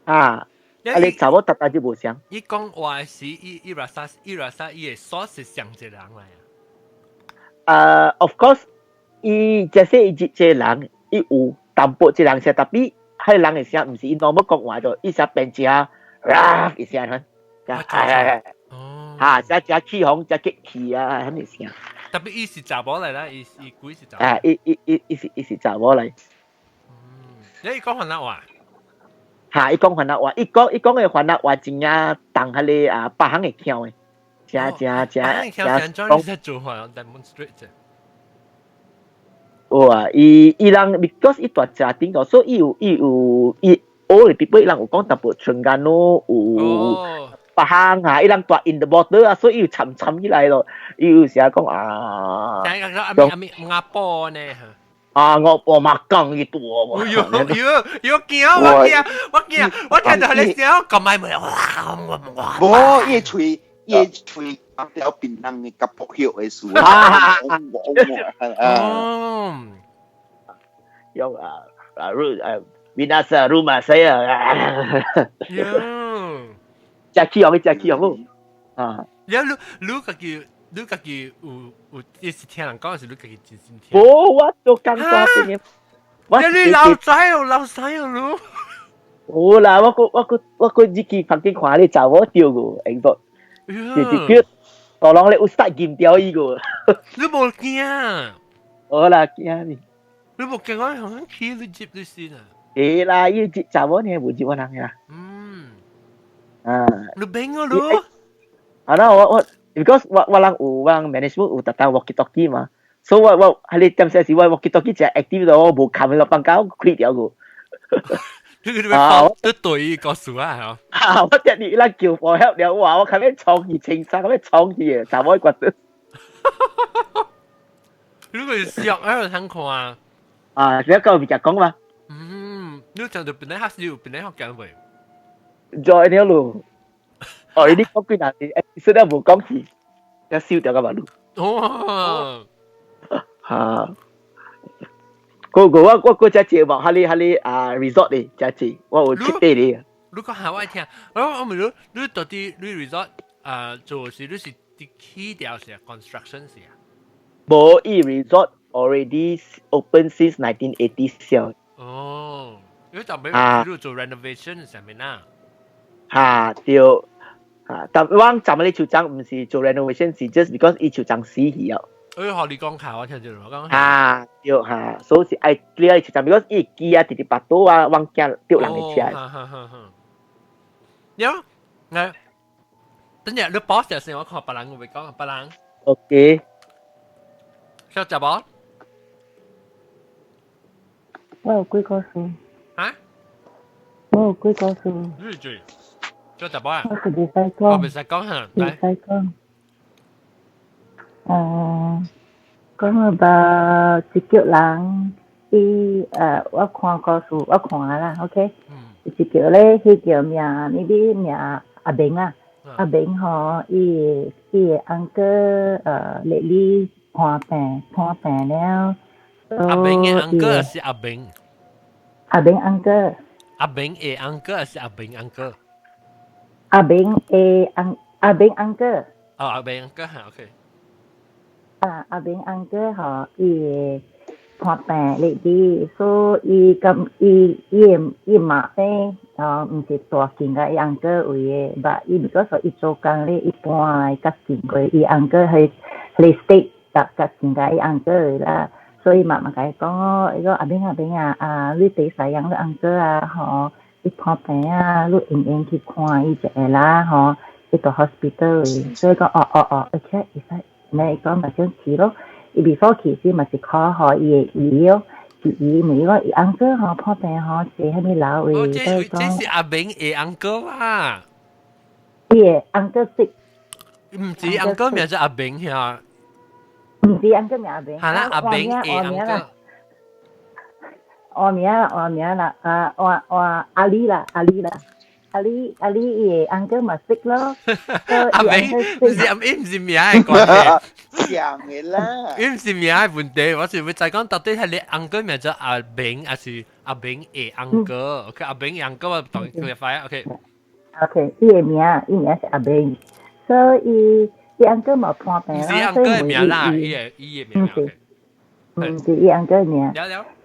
啊。你查某特大就無相。伊講話是伊 rasa 伊嘅 source 是上一個人嚟啊。Of course，伊即係伊一個人，伊有淡薄一人聲，但係迄人嘅聲唔是伊 normal 講話咗，伊聲變只一聲嚇。只起哄，只激氣啊，咁嘅聲。特別伊是查某嚟啦，伊鬼是查某。伊是查某嚟。你講番仔話？伊講番仔話，伊講嘅番仔話真正當迄個別行嘅腔嘅，講在做話 demonstrate 啫。伊人 because 伊大家頂到，所以伊all the people 伊人有講淡薄春間咯，有。白行伊人大 in the border 啊，所以要沉起來咯。要成日講阿咪鴨波呢？我嘛講伊多喎。要驚我聽到你聲咁咪咪哇！伊喙條檳榔嘅夾薄血嘅樹用Binasa rumah saya。食起用咯。你家己有一時聽人講是你家己真心聽。我做工作嘅。你老細咯。好啦，我個自己旁邊看你查我掉個，應該。tolong 你 Ustaz 禁掉伊個。你冇驚？我啦驚你。你冇驚我響起你接你先啊？誒啦，伊接查某呢冇接我人啦。你明我咯？我 because 我人有management 有特登 walkie talkie 嘛，所以我喺你點寫時我 walkie talkie 就 active 到我冇冚落班搞 quit 掉個。都對告訴啊！我一日啦叫我 help 了，哇！我咁樣創意清晒，咁樣創意啊，查某骨頭。如果笑喺度聽看啊！啊，你一個別就講嘛。你講到邊啲黑笑，邊啲學緊未？再條路，哦，呢講句難啲，誒，都冇講字，一燒掉個馬路。哦，嚇！我只節目，喺你resort 嚟只節，我有貼地你。你講下我聽，我唔รู้你到底你 resort 做事你是起掉是 construction 是啊？冇，依 resort already open since 1980少。哦，因為就俾你做 renovation 上面啦。嚇，對。但我站喺你球場唔是做 renovation，是 just because 伊球場死去啊。學你講下，我聽住我講。對所以是愛 clear 球場 ，because 伊機啊，直直巴肚啊，往驚丟人嘅車。有，等陣你 boss 就先，我看別人會講別人。OK。小雜寶。我有幾個數？啊？我有幾個數？你最小雜寶啊？我是未使講。我未使講嚇，未使講。講about 一腳人，我看故事，我看啦 ，OK。一腳咧，迄腳名，maybe 名阿明啊，阿明吼，伊安哥lately 破病了。阿明嘅安哥是阿明。阿明安哥。阿明嘅安哥是阿明安哥。阿明安哥。哦，阿明安哥嚇 ，OK。阿明安哥吼，伊破病lately，所以伊嘛咧，唔是大件嘅，伊安哥位嘅，但伊because伊做工咧，一般較近過，伊安哥係 state 較近嘅，伊安哥位啦，所以嘛甲伊講哦，伊個阿明啊，你第使養個安哥啊，吼，伊破病啊，你用去看伊一下啦，吼，伊到 hospital 位，所以講而且伊使。你講咪想去咯，伊 before 去時咪是 call 嗬伊姨咯，姨咪個伊安哥嗬破病嗬是喺咪老位，這是阿明嘅安哥啊，伊嘅安哥識，唔是安哥名就阿明呀，唔是安哥名阿明，係啦阿明嘅安哥，我名啦，阿里啦。阿里伊安哥咪識咯，阿明唔是名嘅關係，像嘅啦，唔是名嘅問題，我是會再講到底係你安哥名叫阿明，還是阿明嘅安哥 ？OK， 阿明嘅安哥我同你 clarify，OK。OK，伊嘅名是阿明，所以伊安哥冇破病啦，唔是安哥嘅名啦，伊嘅名。唔是伊安哥嘅名。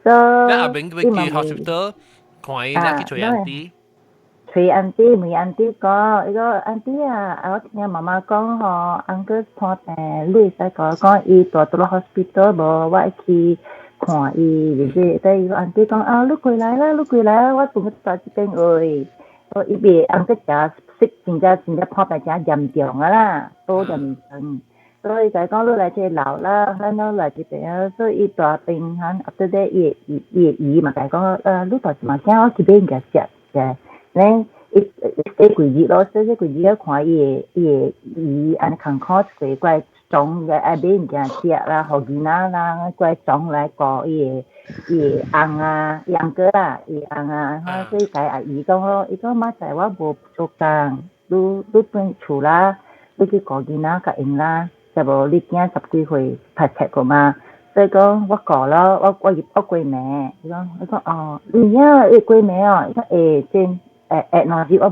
所以阿明會去 hospital 看伊啦，去做安迪。隨安迪講，伊個安迪啊，我聽媽媽講吼，安哥破病，你使講伊大到 hospital 無，我去看伊，就是對伊個安迪講啊，你過來啦，我同佢到這邊去，我伊邊安哥真破病真嚴重啊啦，都嚴重，所以就講你來這老啦，咱都來這邊啊，所以伊大病嚇 after that 伊嘛就講你到時嘛聽我這邊嘅食嘅。咧，一幾日咯，所以幾日咧看伊安康考試怪種嘅阿邊嘅食啦，學囡仔啦，怪種來個伊翁啊，養哥啊，伊翁啊，所以解阿姨講咯，伊講媽仔我無做工，你搬厝啦，你去個囡仔甲用啦，就無你囝10幾歲拍冊個嘛。所以講我過咯，我過暝，伊講哦，你啊過暝哦，伊講真。嗱啲我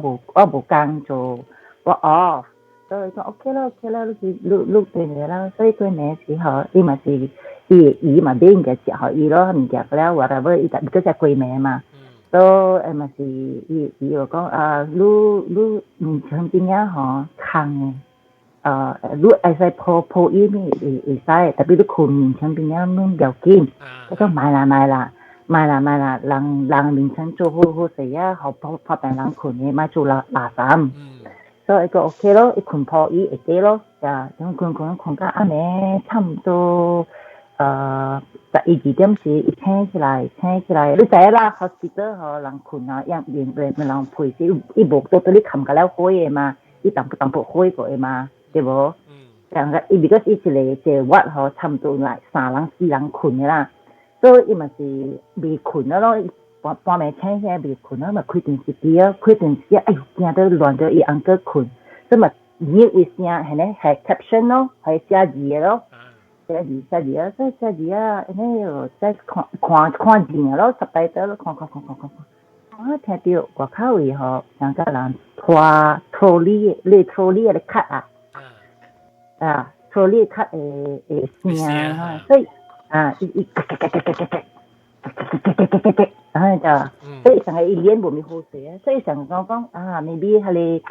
冇工做，我 off， 所以講 OK 啦，碌對你啦，所以對你時候，伊咪是伊咪俾人家食好伊咯，唔食不了 whatever， 伊就只貴名嘛，所以咪是伊又講你唔想點樣嗬坑嘅，如爱使破衣咪会使，特别你困眠床边啊唔要紧，嗰種買啦，人眠床做好勢啊，好怕病人困嘅，買做垃圾，所以個 OK 咯，一困破衣會得咯，咁困到暗暝差唔多11、2點時一醒起來，你知啦 ，hospital 嗬人困啊，人陪死，伊無到你冚個了開嘅嘛，伊淡薄開過嘅嘛，對無？像個伊because伊一個wat 嗬，差唔多來3人4人困嘅啦，所以伊嘛是未困咯，半暝醒起來未困咯，嘛開電視機啊，哎呦驚到亂到伊安個困，所以嘛耳會聲係咧係 caption 咯，係寫字嘅咯。寫字啊，所以寫字啊，呢在看字啊咯，十大刀咯，看，我聽到外口位嗬，上個人拖 trolley 嘅卡trolley 卡嘅聲啊，所以伊所以成個伊臉冇咪好勢啊，所以成個講maybe 係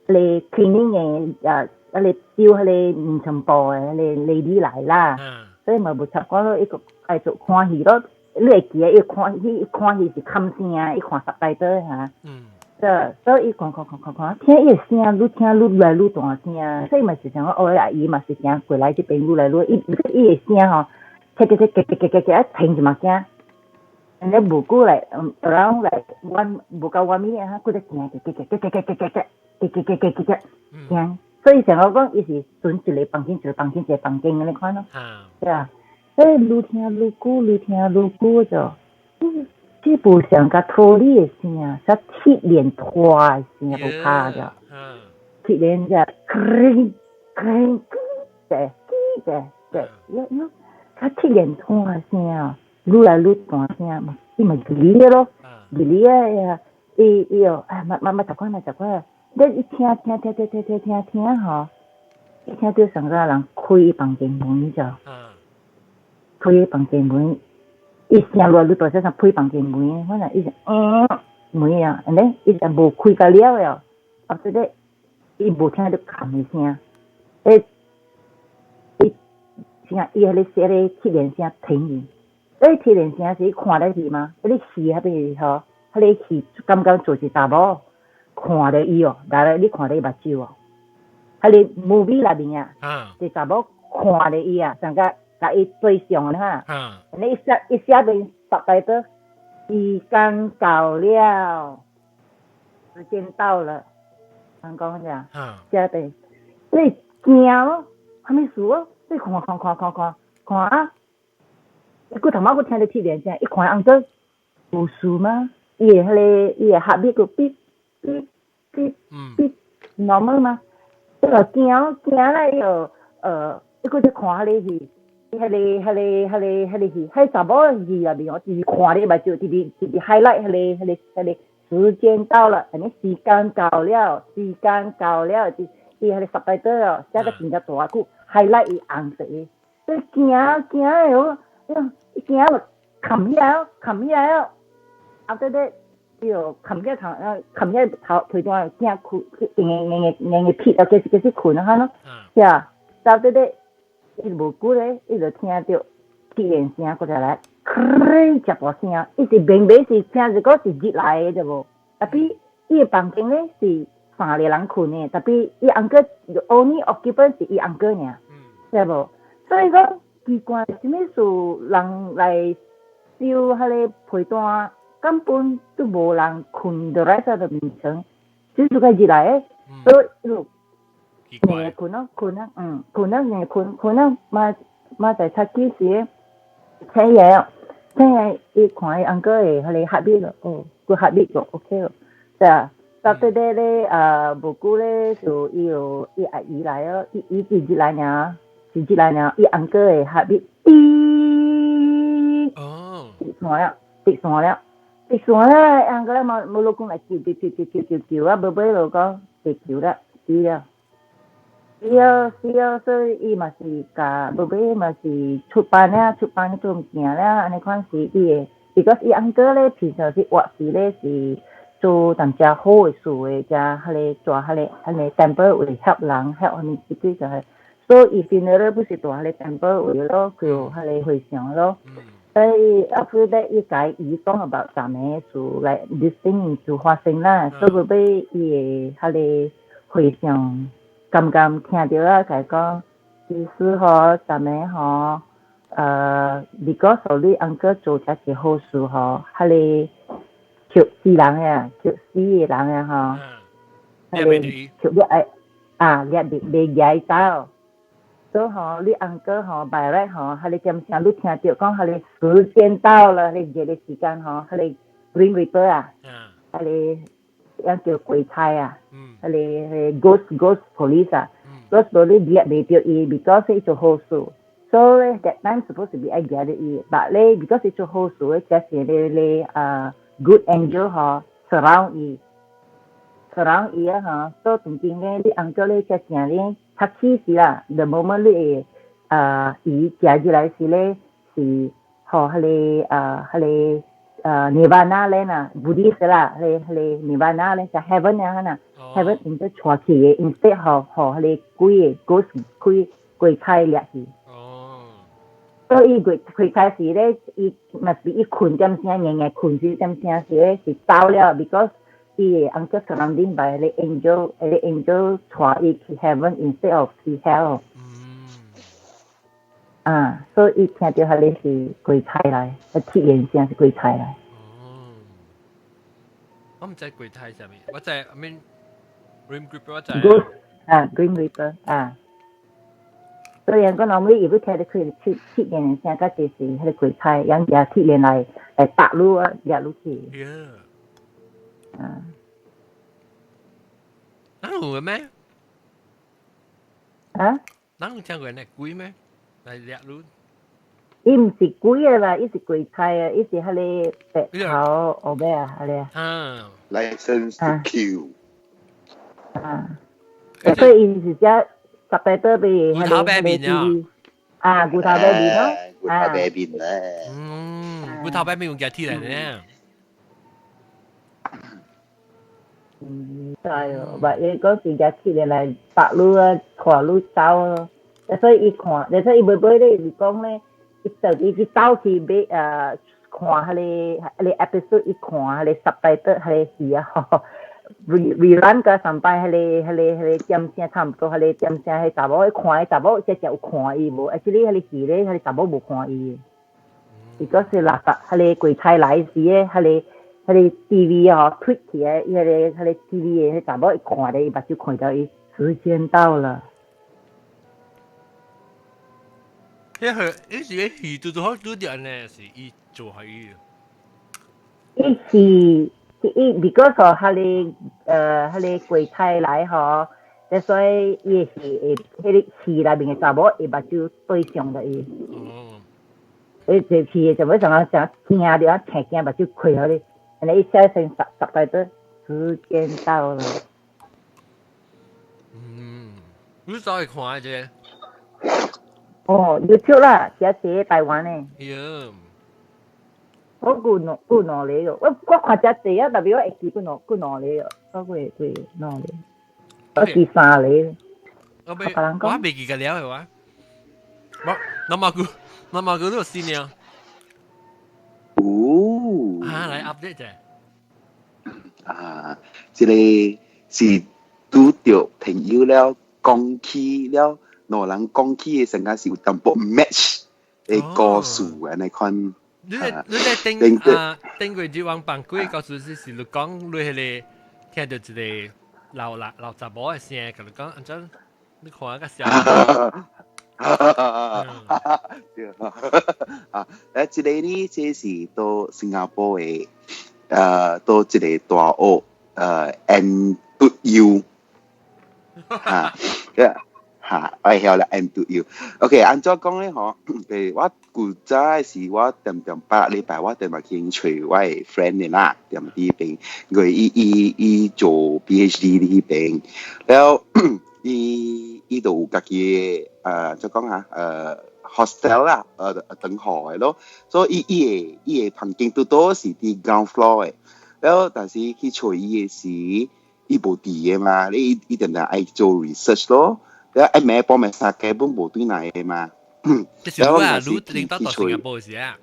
你 cleaning 嘅你招你唔尋步嘅你 lady 嚟啦，所以咪冇習慣咯，一個繼續看戲咯，你會記一看戲是冚聲啊，一看十大刀嚇，所以看，聽伊聲愈聽愈來愈大聲，所以咪是像我阿姨嘛是驚過來這邊愈來愈，伊個聲吼，一停就嘛驚，人哋無久嚟，around 嚟無夠1 minute 嚇，佢就驚，驚。所以成個講，伊是轉一個房間嘅你看咯，對啊，所以愈聽愈久就，基本上個拖你嘅聲啊，係鐵鏈拖嘅聲有怕咗，鐵鏈就對，個鐵鏈拖嘅聲啊，愈來愈大聲嘛，伊咪離咯，伊哦，乜習慣。你一聽嗬，一聽到成個人開房間門就，開房間門，一聲落你大聲開房間門，可能伊就門啊，安尼伊就無開個了呀，後頭咧伊無聽到冚嘅聲，伊喺你寫咧鐵鏈聲停住，鐵鏈聲是看得起嘛？你戲喺邊嗬？喺你戲剛做是查某。看到伊哦，但係你看到伊目睭哦，喺你 movie 裏邊啊，就查某看到伊啊，上個甲伊對象啦，你一下邊十大刀，時間到了，時間到了，人講啥？下邊你驚咯，還沒輸哦，你看啊，你個頭媽個聽到鐵鏈聲，一看安個無輸嗎？伊個下邊個邊normal 嘛，即係驚咧又一個就看你戲，係你喺什麼戲入邊我自己看你咪就自己 highlight 係你時間到了，係你時間到了，伊係你十大刀哦，寫得真係大句 highlight 伊紅色嘅，所以驚喎，驚咯，冚起來咯，後頭咧。冚一頭陪段驚困，硬撇啊！幾時困啊？咯，是啊，到底咧，伊無久咧，伊就聽到鐵鏈聲過來，一把聲，伊是明明是聽一個是日來嘅啫無，特別伊個房間咧是3個人困嘅，特別伊安個 only occupant 是伊安個爾，是無？所以講奇怪，什麼事人來燒迄個陪段？根本都無人困到來曬度眠床，只係個日來誒，所以硬困咯，嘛在出幾時？聽嘢伊看伊安哥誒，佢哋合啲咯，佢合啲咯 ，OK 咯，係啊，到對咧無久咧就伊阿姨來咯，伊自己來呢，伊安哥誒合啲，跌散了。啲算咧，人個咧冇老公嚟叫啊，寶貝老公被叫啦，死了，所以伊嘛是甲寶貝嘛是出版做唔成啦，安尼款是伊個，because 伊安哥咧平常是活時咧是做淡只好嘅事嘅，只迄个做迄个 temple 會 help 人 help 你自己就係。So if funeral 不是做迄個 temple 會咯，佢有迄個會上咯。所以 after that 伊解伊講 about 啥物事 like this thing 就發生啦，所以佢俾伊嘅迄個會上剛剛聽到啦，佢講其實嗬啥物嗬because of 你 uncle 做只件好事嗬，迄個救死人啊，救死嘅人啊嗬，迄個救你掠野走。所以吼，你 uncle 吼 by right 吼，佢哋點聲你聽到講佢哋時間到了，佢哋嘅時間吼，佢哋 Green Reaper 啊，佢哋樣叫鬼差啊，佢哋 ghost police 啊，ghost police 掠未到伊 ，because 佢做好事。So that time supposed to be I get it, but because 佢做好事，即係咧good angel 嗬 surround 伊啊嗬，所以同時咧，你 uncle 咧即係咧。他其實啦 ，the moment 你伊加入來時咧，是和迄個Nirvana 咧呐 ，Buddhist 啦，迄個 Nirvana 咧就 heaven 啊呐 ，heaven 應該帶去嘅 ，instead 和迄個鬼差掠去。所以鬼差時咧，伊 must be 伊困點聲，硬困住點聲時咧是走了 ，because he uncle surrounding by the angel 帶伊去 heaven instead of 去 hell。所以伊聽到佢哋是鬼差來，鐵眼聲是鬼差來。我唔知鬼差係咩，我知 I mean Grim Reaper 我知。Grim Reaper 所以人講normally 如果聽到佢鐵眼聲，嗰就是佢哋鬼差，人家鐵眼來打路啊，掠路去。哪有咩？哪有聽過人係鬼咩？嚟掠路？伊唔是鬼啊啦，伊是鬼差啊，伊是迄個白頭後尾啊，迄個。License to kill。所以伊是只subtitle 俾骨頭白面啊。骨頭白面咯。骨頭白面咧。骨頭白面用嘅鐵嚟咧。唔知哦，或者嗰時隻鐵嚟白路啊，看路走咯。所以伊看，所以伊每咧是講咧，伊走去俾看迄個 episode， 伊看迄個 subtitle 迄個戲啊，rerun 個sampai 迄個點聲差唔多，迄個點聲迄查某看迄查某只有看伊無，actually 迄個戲咧，迄個查某無看伊。because 是垃圾，迄個鬼差來時咧，迄個 TV 哦，tweet 起來，迄個 TV 迄查某一看咧，伊目睭看到伊時間到了。伊是個戲做好做掉呢，是伊做係伊。伊because 迄個鬼差來吼，所以伊是迄個戲內面嘅查某伊目睭對上咗伊。伊這戲就要想聽到聽見目睭開咗你，然後伊寫成十塊的時間到了。你走去看啫。YouTube 啦，只台灣誒。我顧兩年咯，我看只隻啊，特別我會記顧兩年咯，我會兩年，我記3年。我未記個了係嘛？我冇顧到先啊。嚟 update 啫。即個是拄着朋友了，講起了。兩人講起嘅時間是有淡薄 match 嘅故事安尼款。你哋頂過啲往辦鬼故事是你講你係個聽到一個老雜某嘅聲，咁你講安怎？你看個笑。即個呢，這是到新加坡嘅到一個大學NTU 我曉啦 NTU。OK， 按照講咧，嗬，我古早時我點8禮拜，我點去找我嘅 friend 嘅啦，點呢邊，佢伊做 PhD 呢邊，然後伊就有家己嘅就講下hostel 啦，等號嘅咯，所以伊嘅環境多是啲 ground floor 嘅。แล้ว但是去找伊嘅時，伊無地嘅嘛，你一定係愛做 research 咯。แล้วไอ้แม่幫咪殺嘅本無對嚟嘅嘛。即係如果啊，如領導到新加坡時啊。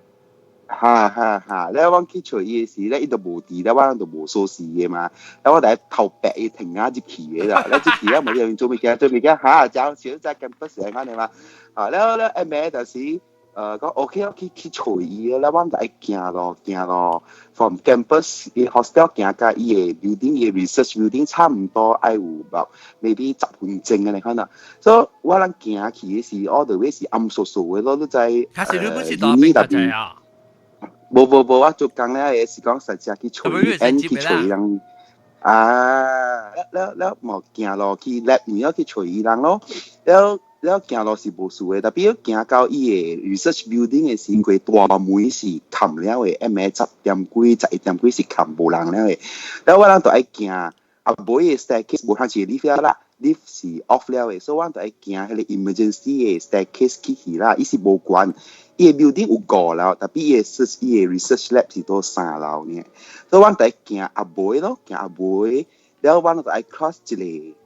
แล้ว我去找伊嘅時咧，伊就無地，แล้ว我就無所事嘅嘛。แล้ว我第一頭白伊停下接期嘅啦，แล้ว接期咧冇嘢做咩嘅，就小仔咁不成啱你嘛。แล้วไอ้แม่就是ก็โอเค去找伊咯，แล้ว我就愛行咯 ，from campus 伊 hostel 行到伊嘅 building 伊 research building 差唔多愛有about maybe 10分鐘嘅你看啦，所以我哋行去嘅時 all the way 是暗索索嘅咯，都在呢度就啊。冇，我做工咧，也是講實際去找伊，去找伊人แล้ว冇行落去 lab 面要去找伊人咯，แล้ว行落是無事嘅，特別行到伊嘅 research building 嘅時，佢大門是冚了嘅，10點幾、11點幾是冚無人了嘅，แล้ว我哋就愛行，啊冇嘅 staircase 無通是 lift 啦 ，lift 是 off 了嘅，所以我哋就愛行迄個 emergency 嘅 staircase 去啦，伊是無關。伊個 building 有5樓，特別伊個 research lab 是到3樓呢。所以我哋行阿妹咯，然後我哋愛 cross 一個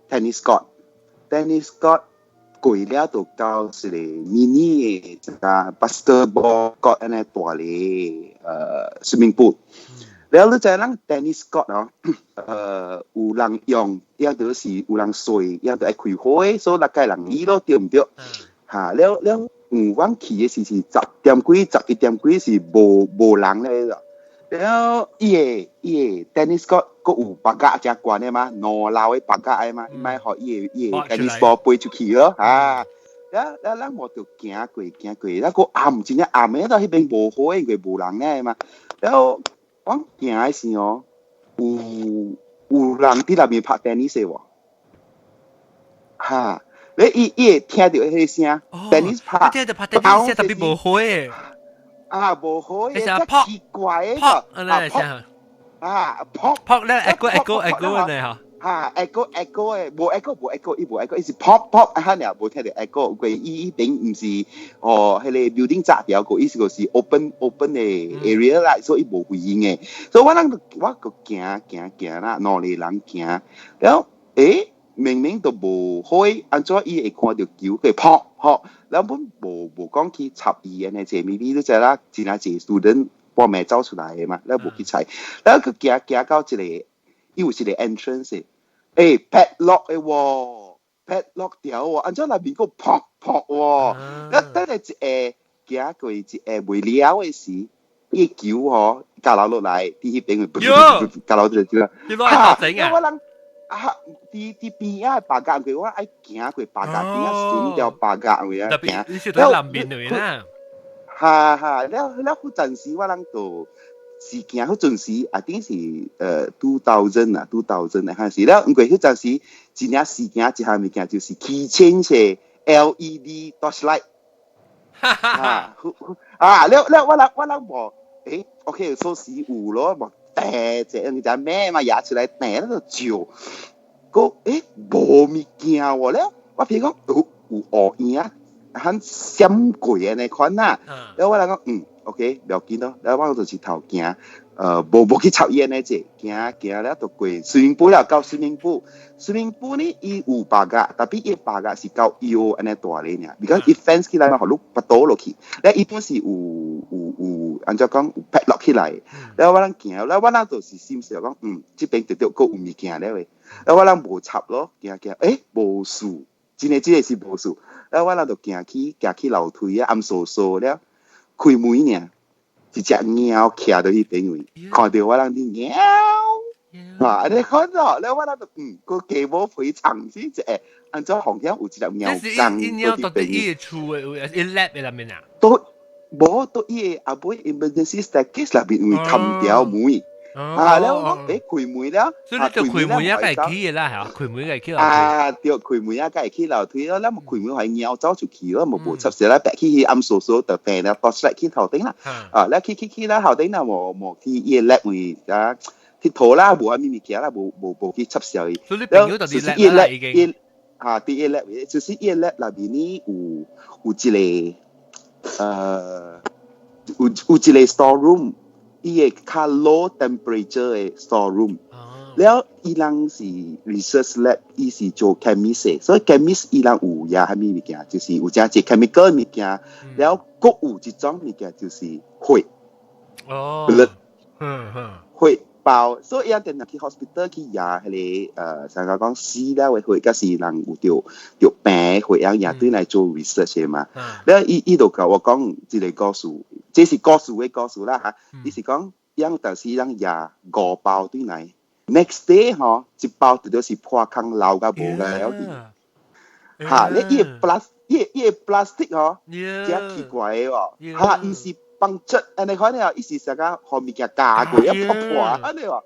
tennis court 過了就到一個 mini 嘅一個 basketball court 安尼大嘅swimming pool。แล้ว你知人 tennis court 哦，有人用，亦都是有人睡，亦都愛開開，所以大概人醫咯，對唔對？แล้ว我去嘅時10點幾、11點幾是無人咧咯。แล้ว伊個 tennis court 佫有白鴿只關嘅嘛，5樓嘅白鴿嘅嘛，伊咪學伊個 tennis ball 飛出去咯แล้ว咱無就行過，แล้ว佫暗真正暗嘅，到迄邊無好嘅，無人咧嘛。แล้ว我行嘅時哦，有人喺那邊拍 tennis 嘅喎，你伊聽到迄個聲 ，tennis 拍，聽到拍 tennis 特別無好嘅，無好嘅，奇怪嘅，pop 咧 echo 咧嚇，echo 嘅，無 echo，伊是 pop，嚇你又無聽到 echo，佢伊並唔是迄個 building 炸掉個，伊是個是 open 嘅 area 啦，所以無回應嘅，所以我個行啦，兩個人行，แล้ว明明都無開，安怎伊會看到球佢撲，แล้ว本無講去插伊嘅呢？即係 maybe 都知啦，真係即 student 幫命走出來嘅嘛，แล้ว無去踩，แล้ว佢行到一個，伊有一個 entrance 嘅，padlock 嘅喎 ，padlock 條喎，安怎那邊個撲喎，แล้ว等下行過一個未了嘅時，伊球嗬，架樓落來，啲邊個架樓就啦，我諗。啲邊啊白鴿佢我愛行過白鴿邊啊閃掉白鴿佢啊行，你是喺南邊嚟啦。แล้ว嗰陣時我諗到是行嗰陣時，I think 是2000啊，2000嚟嗰陣時，แล้ว因為嗰陣時真係是行一項物件就是 keychain 嘅 LED torchlight，แล้ว我諗喎，OK，所以有咯，即係你就咩嘛，拿出來掟喺度照，無物件喎咧，我譬如講有烏蠅啊，很閃過嘅那款啊，แล้ว我講OK，唔要緊咯，แล้ว我就是頭行，無去插煙咧啫，行了就過swimming pool啦，到swimming pool 呢伊有白鴿，但係伊白鴿是夠幼安尼大咧呢，because 伊 fence 起來嘛，好碌不倒落去，咧伊本是有按照講有 padlock 起來，แล้ว我行，แล้ว我就是心想講，這邊絕對夠有物件咧喂，แล้ว我無插咯，行，無事，真係是無事，แล้ว我就行去樓梯啊，暗掃掃了，開門呢。一隻貓徛到迄邊位，看到我啲貓，你看到，แล้ว我就個雞毛肥長先隻，按照紅響有一隻貓缸到啲邊厝嘅，一 lab 嘅裏面啊，都伊阿妹 emergency staircase 裏邊會冚掉門，แล้ว我開門了，所以你就開門一間起嘅啦，係嘛？開門嘅起樓梯，對，開門一間起樓梯咯，แล้ว開門係貓走出去咯，冇插時啦，白起暗掃掃就病啦，到出嚟起頭頂啦，แล้ว起啦頭頂啦，冇去伊個 lab 會啊，鐵頭啦，冇啊咪件啦，冇去插時，所以你朋友就啲 lab 啦已經，啲 lab 就是伊個 lab 裏邊呢有一個有一個 store room。伊个较 low temperature 嘅 storeroom。แล้ว伊人是 research lab， 伊是做 chemist 所以 chemist 伊人有呀虾米物件，就是有只 chemical 物件，แล้วก็有一種物件就是血。blood， 血包，所以伊定去 hospital 去驗迄個上講死了嘅血，甲是人有着病血樣嘢對來做 research 嘅嘛。แล้ว伊就甲我講一個故事，這是故事嘅故事啦嚇。伊是講樣就是人驗5包對來。Next day 嗬，一包就是破坑流甲無個了啲，嚇！你伊個 plastic 嗬，真奇怪嘅喎，嚇！伊是幫質，你看呢，伊是成個後面嘅架過一破破，你話，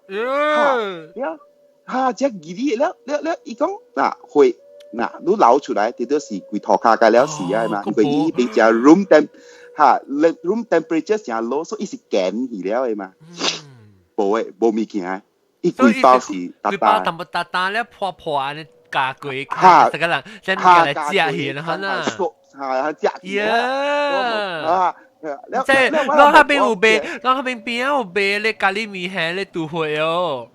嚇！真奇啲，了，伊講嗱，會嗱，你流出來，啲都是佢塗骹嘅了事啊嘛，佢伊邊只 room temp 嚇 ，room temperature 成 low，所以伊是乾去了嘅嘛，無物件。一規包是規包淡薄淡咧破破安尼加過，嚇，個人先嚟食去啦，嚇，嚇食去啊！即係攞下邊有賣，攞下邊邊有賣咧咖喱麵係咧杜血哦。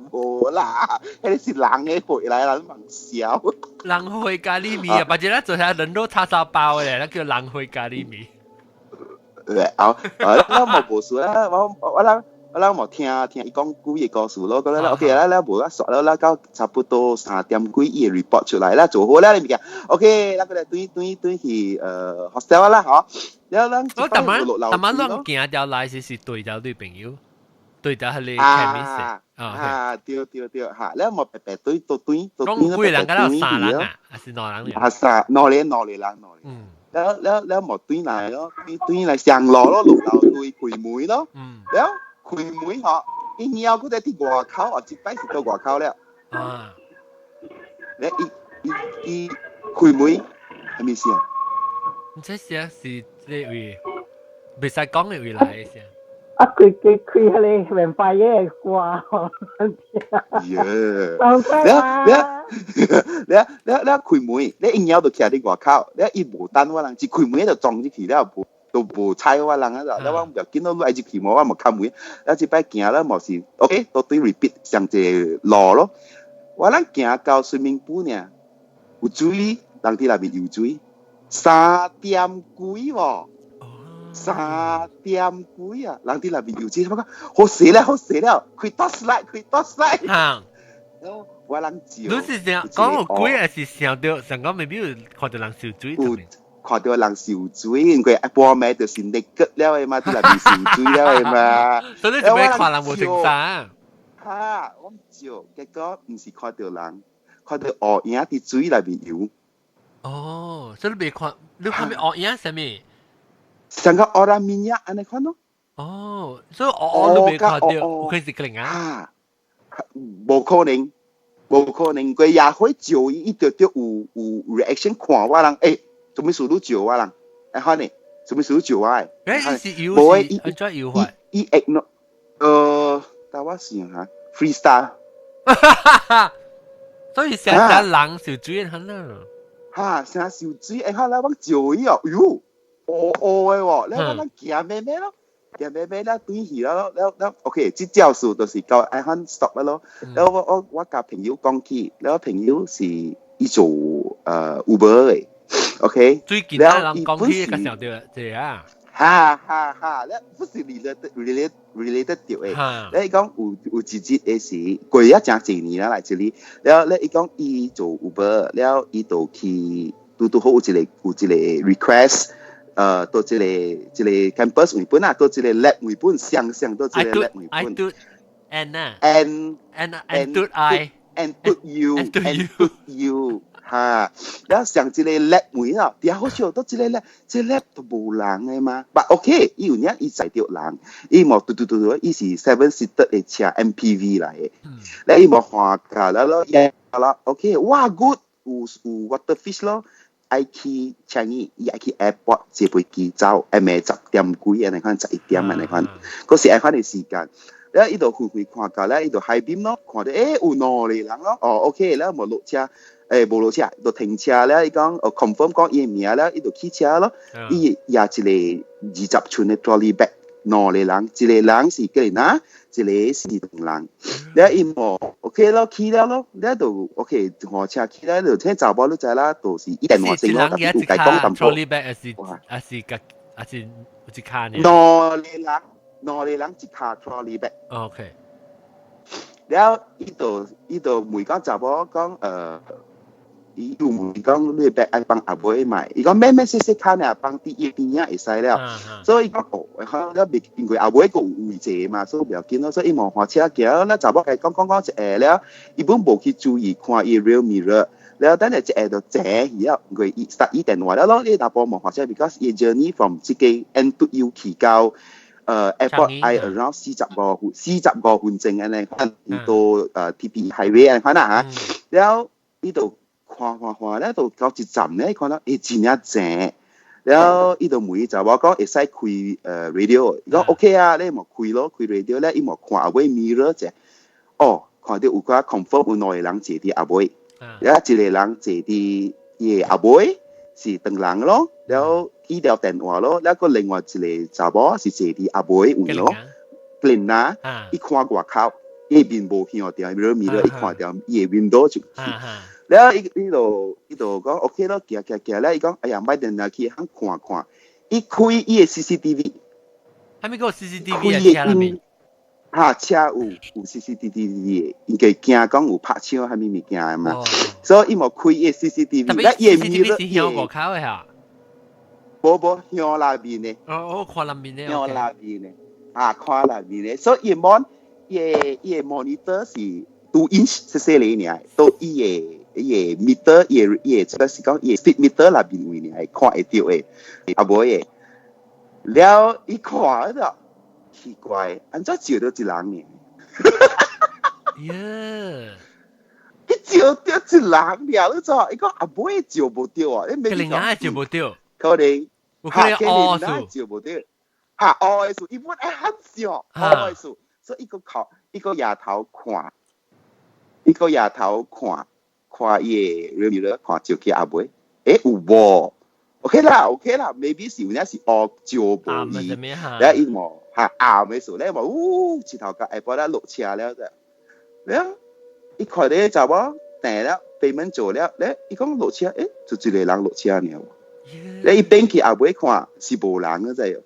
冇啦，迄是人嘅血嚟啦，你問笑。人血咖喱麵啊，或者咧做下人肉叉燒包嘅，咧叫人血咖喱麵。我冇數啦，我冇聽伊講幾個故事咯，咁咧 OK 啦，無啦，熟啦，到差不多3點幾伊 report 出來啦，做好啦，你物件 OK，啦，佢哋對去hostel 啦，嗬，แล้ว咱我特晚攏行條來是對條女朋友，對條係你 chemist 對嚇，แล้ว冇白對到對，講幾人㗎啦，3人啊，還是2人啊？2人，แล้ว冇對來咯，對來上路咯，落樓對開門咯，แล้ว開門嗬，伊後佢哋啲外口啊，一擺是到外口了。咧伊開門係咩事啊？唔知寫是呢位，未使講嘅位來嘅先。啊，佢迄個免費嘅歌。แล้ว開門，咧伊後就徛喺外口，咧伊無等我人，一開門就撞入去了。都無猜我人啊！แล้ว我就見到愛入去冇，我冇開門，แล้ว一擺行了冇事 ，OK， 到對 repeat 上隻路咯。我人行到水明埔呢，有水，人哋那邊有水，3點幾喎，3點幾啊！人哋那邊有水，我講好死了，開 torchlight，แล้ว我人照。你是想講有鬼還是想到想講未必有看到人受水？看到人受水，因為一般咪就是naked了嘅嘛，啲人受水了嘅嘛。所以你做咩看人無穿衫？嚇，我唔知，結果唔是看到人，看到烏影啲水裏邊游。哦，所以你未看，你看咩烏影係咩？成個烏拉面呀，你看咯。哦，所以烏都未看到，有可能是個人啊。冇可能，佢也會照伊條有 reaction 看我人，誒。做咩事都做啊人，看你做咩事都做啊？誒，是搖是，安怎搖法？伊 ignore，但我想下 freestyle， 所以成日人受水很啦。嚇，成日受水，看啦，我做伊哦，喲，嘅喎，你我行咩咯？行咩啦？對起啦，แล้ว OK， 即教授就是教看 stop 咯。แล้ว我甲朋友講起，แล้ว朋友是伊做Uber 嘅。OK， 最近人講起個小調這啊，แล้ว不是 related 掉誒，แล้ว伊講有一節嘅是過一正幾年啦嚟這裡，แล้ว伊講伊做 Uber，แล้ว伊就去都好有一個 request，到這個 campus 回本啊，到這個 lab 回本，上到這個 lab 回本。I do Anna and do I and do you。嚇，แล้ว上一個 lab 門啊，啲好笑到一個 lab，這 lab 都無人嘅嘛。但 OK， 伊有呢，伊載到人，伊冇對，伊是 7 seater 嘅車 MPV 嚟嘅。แล้ว伊冇看架，แล้ว嘢啦 ，OK， 哇 good， 有 waterfish 咯，愛去changi， 伊愛去 airport 坐飛機走，誒咪10點幾啊？你看11點啊？你看，嗰時愛看嘅時間。แล้ว伊度回看架，แล้ว伊度海邊咯，看到有2個人咯，OK， แล้ว冇落車。無落車，就停車咧。伊講confirm 講伊名咧，伊就起車咯。伊也一個20寸嘅 trolley bag，兩個人，一個人是個哪，一個是兩人。了伊無 OK 咯，去了咯，了就 OK，火車去了就聽查某你知啦，就是一電話聲咯，特別有解講咁多。trolley bag 還是一卡呢？兩個人一卡 trolley bag。OK。了伊就每個查某講伊有問講你白愛幫阿妹買，伊講咩細卡呢，幫啲嘢邊啊會使了，所以伊講可能了未因為阿妹個有位置嘛，所以唔要緊咯，所以伊望火車行，了查某係講一下了，伊本無去注意看伊 real mirror，了等下一下就坐了，佢伊start伊電話了咯，你若無望火車 ，because 伊 journey from 即個 end to U 去到airport 係 around 45分鐘安尼，可能到TP highway 安尼看啦嚇，了伊度。看咧，到到一站咧，看到真正正，了伊就問伊查某講會使開radio，伊講 OK 啊，你莫開咯，開 radio 咧，伊莫看阿妹 mirror 者，哦，看到有個 confirm 有兩個人坐佇阿妹，了一個人坐佇伊阿妹是兩人咯，了伊條電話咯，了個另外一個查某是坐佇阿妹位咯，變啦，伊看外口，伊面無向條 mirror，伊看條伊個 window 就。แล้ว伊就講 OK 咯，行咧，伊講哎呀，買電腦去肯看，伊開伊個 CCTV，還沒個 CCTV 啊，車裏面，車有 CCTV 嘅，伊個驚講有拍槍還咩物件嘛，所以伊冇開伊個 CCTV，特別 CCTV 是向外口嘅嚇，無向內面嘅，我看內面嘅，向內面嘅，看內面嘅，所以伊個 monitor 是2 inch 細嚟爾，到伊個。伊個 meter， 伊個即個是講伊個 speed meter 內邊位呢，係看會到嘅，阿妹嘅。了伊看就奇怪，安怎照到一人呢？伊照到一人了，你知？伊講阿妹照無到啊，你未？另外照無到，可能烏數照無到，烏數，伊本係很少烏數，所以伊個夜頭看，看伊個 real 看照起阿妹，有無 ？OK 啦 ，maybe 是有影是照無伊，แล้ว伊無嘅時候咧，一頭甲下晡咧落車了啫，แล้ว伊看咧查某訂了payment做了，咧伊講落車，就一個人落車爾，咧伊變去阿妹看是無人嘅啫。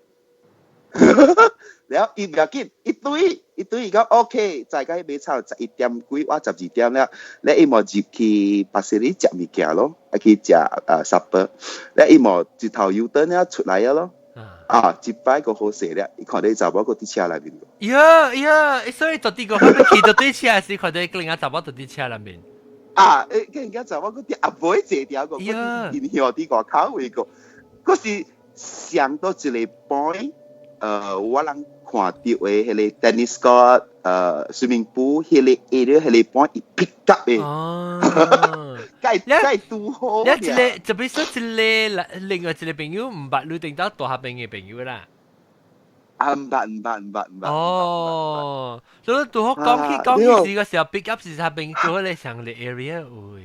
แล้ว伊唔要緊，一堆伊講 OK， 在嗰邊炒11點幾或12點了，咧伊冇入去巴士裡食物件咯，去食supper， 咧伊冇一頭油燈了出來了咯，一擺個好勢了，伊看到查某個啲車內面。所以到底個去到對車時，看到另外查某到啲車內面。人家查某個啲阿妹坐條個，因向啲外口位個，嗰是上到一個 point。我人看到嘅迄個 tennis court swimming pool 迄個 area 迄個 point 伊 pick up 嘅，介拄好。一個就比說一個另外一個朋友唔捌你定到大下邊嘅朋友啦。唔捌。所以拄好講起時個時候 pick up 是下邊做咧上嘅 area 會。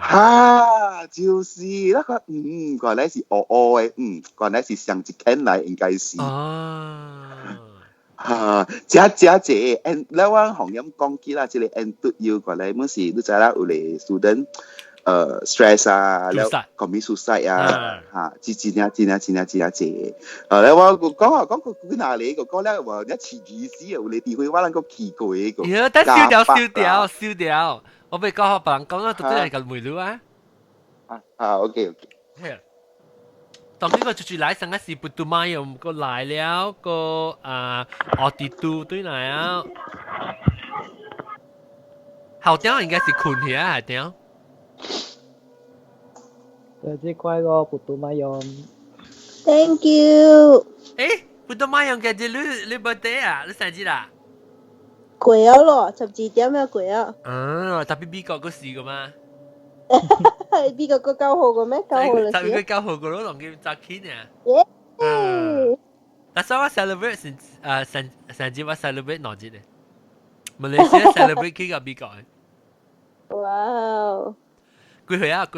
就是那個原來是嘅，原來是上一間來應該是。這，and แล้วว่าของย้ำกองกีฬาจะเลย end to you ก่อนเลยเมื่อสิรู้จักแล้วอุเล student stress แล้ว commit suicide จีน่าแล้วว่า講佢哪裡個講แล้วว่า一次意思อุเล地會ว่า能夠奇怪個。但燒掉，我俾講別人講啦，到底係咁梅魯啊？OK。當呢個出嚟上一時不斷買又個來了個我哋都對嚟啊，後點應該是困起啊，係點？這塊個不斷買用。Thank you。不斷買用嘅你birthday啊？你生日啦？過咗咯，12點啊過咗。特別美國嗰時噶嘛？美國個9號嘅咩？9號啦。12月9號個咯，同佢扎起呢。但係我 celebrate 生日我 celebrate 哪日咧？Malaysia celebrate 幾個美國嘅？哇！幾歲啊？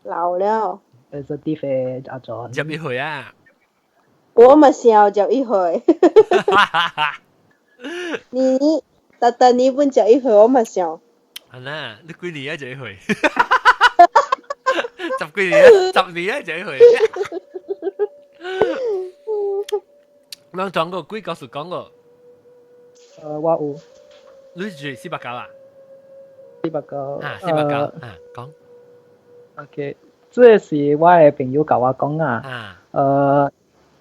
老了。executive 阿 John。12歲啊？我嘛想就一回。你等你本就一回，我嘛想。係啦，你幾年就一回，10幾年就一回。我講過幾個數講過。我有你住489啊489啊489啊講。OK， 這是我嘅朋友甲我講啊。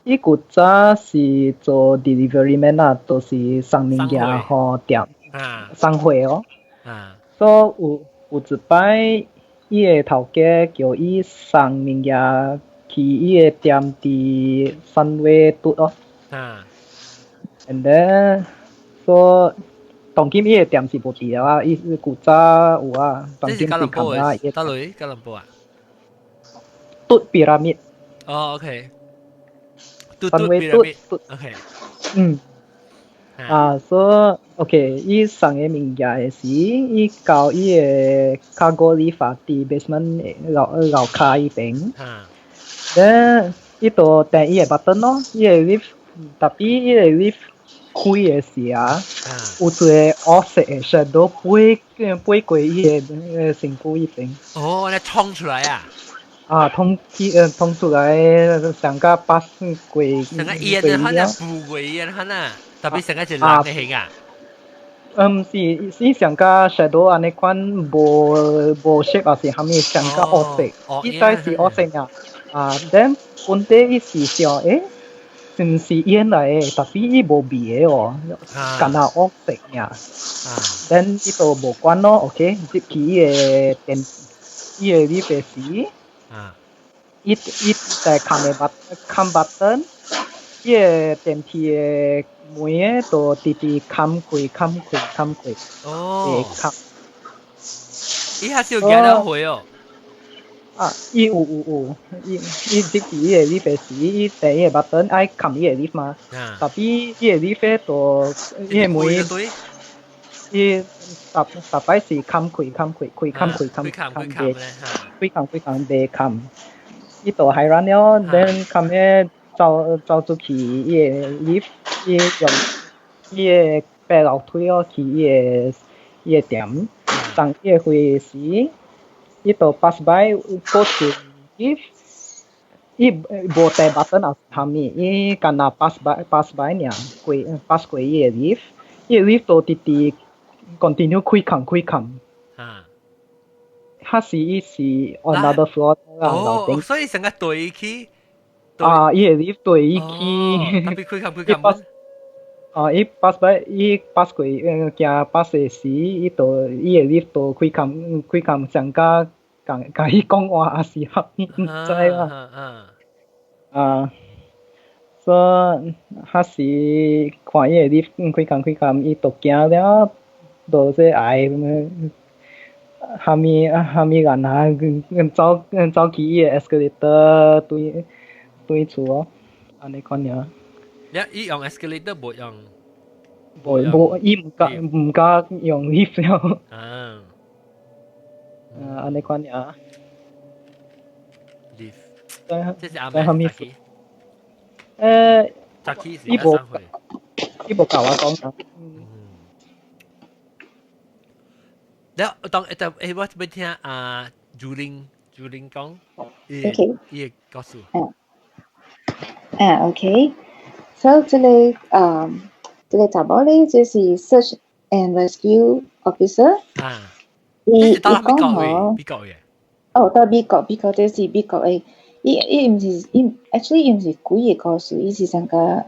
伊古早是做 delivery man 啊，都是送物件互店送貨哦。所以有一擺，伊個頭家叫伊送物件去伊個店佇三尾嘟哦。And then 所以當今伊個店是無佇了啊，伊古早有啊，當今是空啊。到嚟吉隆坡啊？嘟 pyramid。哦 ，OK。三位嘟 OK。所以 OK， 伊送嘅物件嘅時，伊交伊嘅 cargo lift 佇 basement 樓卡伊邊。then 伊度訂伊嘅 button 咯，伊嘅 lift， 特別伊嘅 lift 開嘅時啊，有一個 offset 嘅 shadow 飛過伊嘅身軀伊邊。哦，你衝出來啊！通出來，上個巴過。成個煙啊，可能富貴煙，可能特別成個係藍嘅型啊。是上個 shadow 安尼款無 shape 還是蝦米上個黑色，伊在是黑色呀。then 本地伊是想真是煙來嘅，特別伊無味嘅哦，干那黑色呀。then 伊度無關咯 ，OK， 入去伊個電，伊個呢個時。伊在看button， 伊個電梯個門誒都直開。哦。伊還是有行到回哦。伊有，伊入去伊個 lift 時，伊第一個 button 愛開伊個 lift 嘛。特別伊個 lift 都伊個門，伊特擺是開。未開。伊度係run了 ，then 後尾走出去伊個 lift， 伊用伊個爬樓梯哦去伊個店，上伊個會時，伊度 pass by go to lift， 伊無帶 button 啊蝦米，伊干那 pass by 爾，pass 過伊個 lift， 伊個 lift 度直 continue 開。它是伊是 another floor 哦，所以成個對去。伊個 lift 對伊去。特別開。伊 pass by 伊 pass 過行 pass 嘅時，伊度伊個 lift 度開上加甲伊講話還是蝦米唔知啦。所以還是看伊個 lift 開，伊度行了，度即愛。蝦米干那走去伊個 escalator 對厝哦，安尼款爾。伊用 escalator 無用。無，伊唔敢用 lift 了。安尼款爾。lift。即係阿咩？伊無甲我講啊。แล้วต้องว่าไปที่จูลิง講伊告訴OK， so 這個查某咧就是 search and rescue officer。伊講吼，到美國就是美國嘅，伊唔是actually 伊唔是鬼嘅故事，伊是上個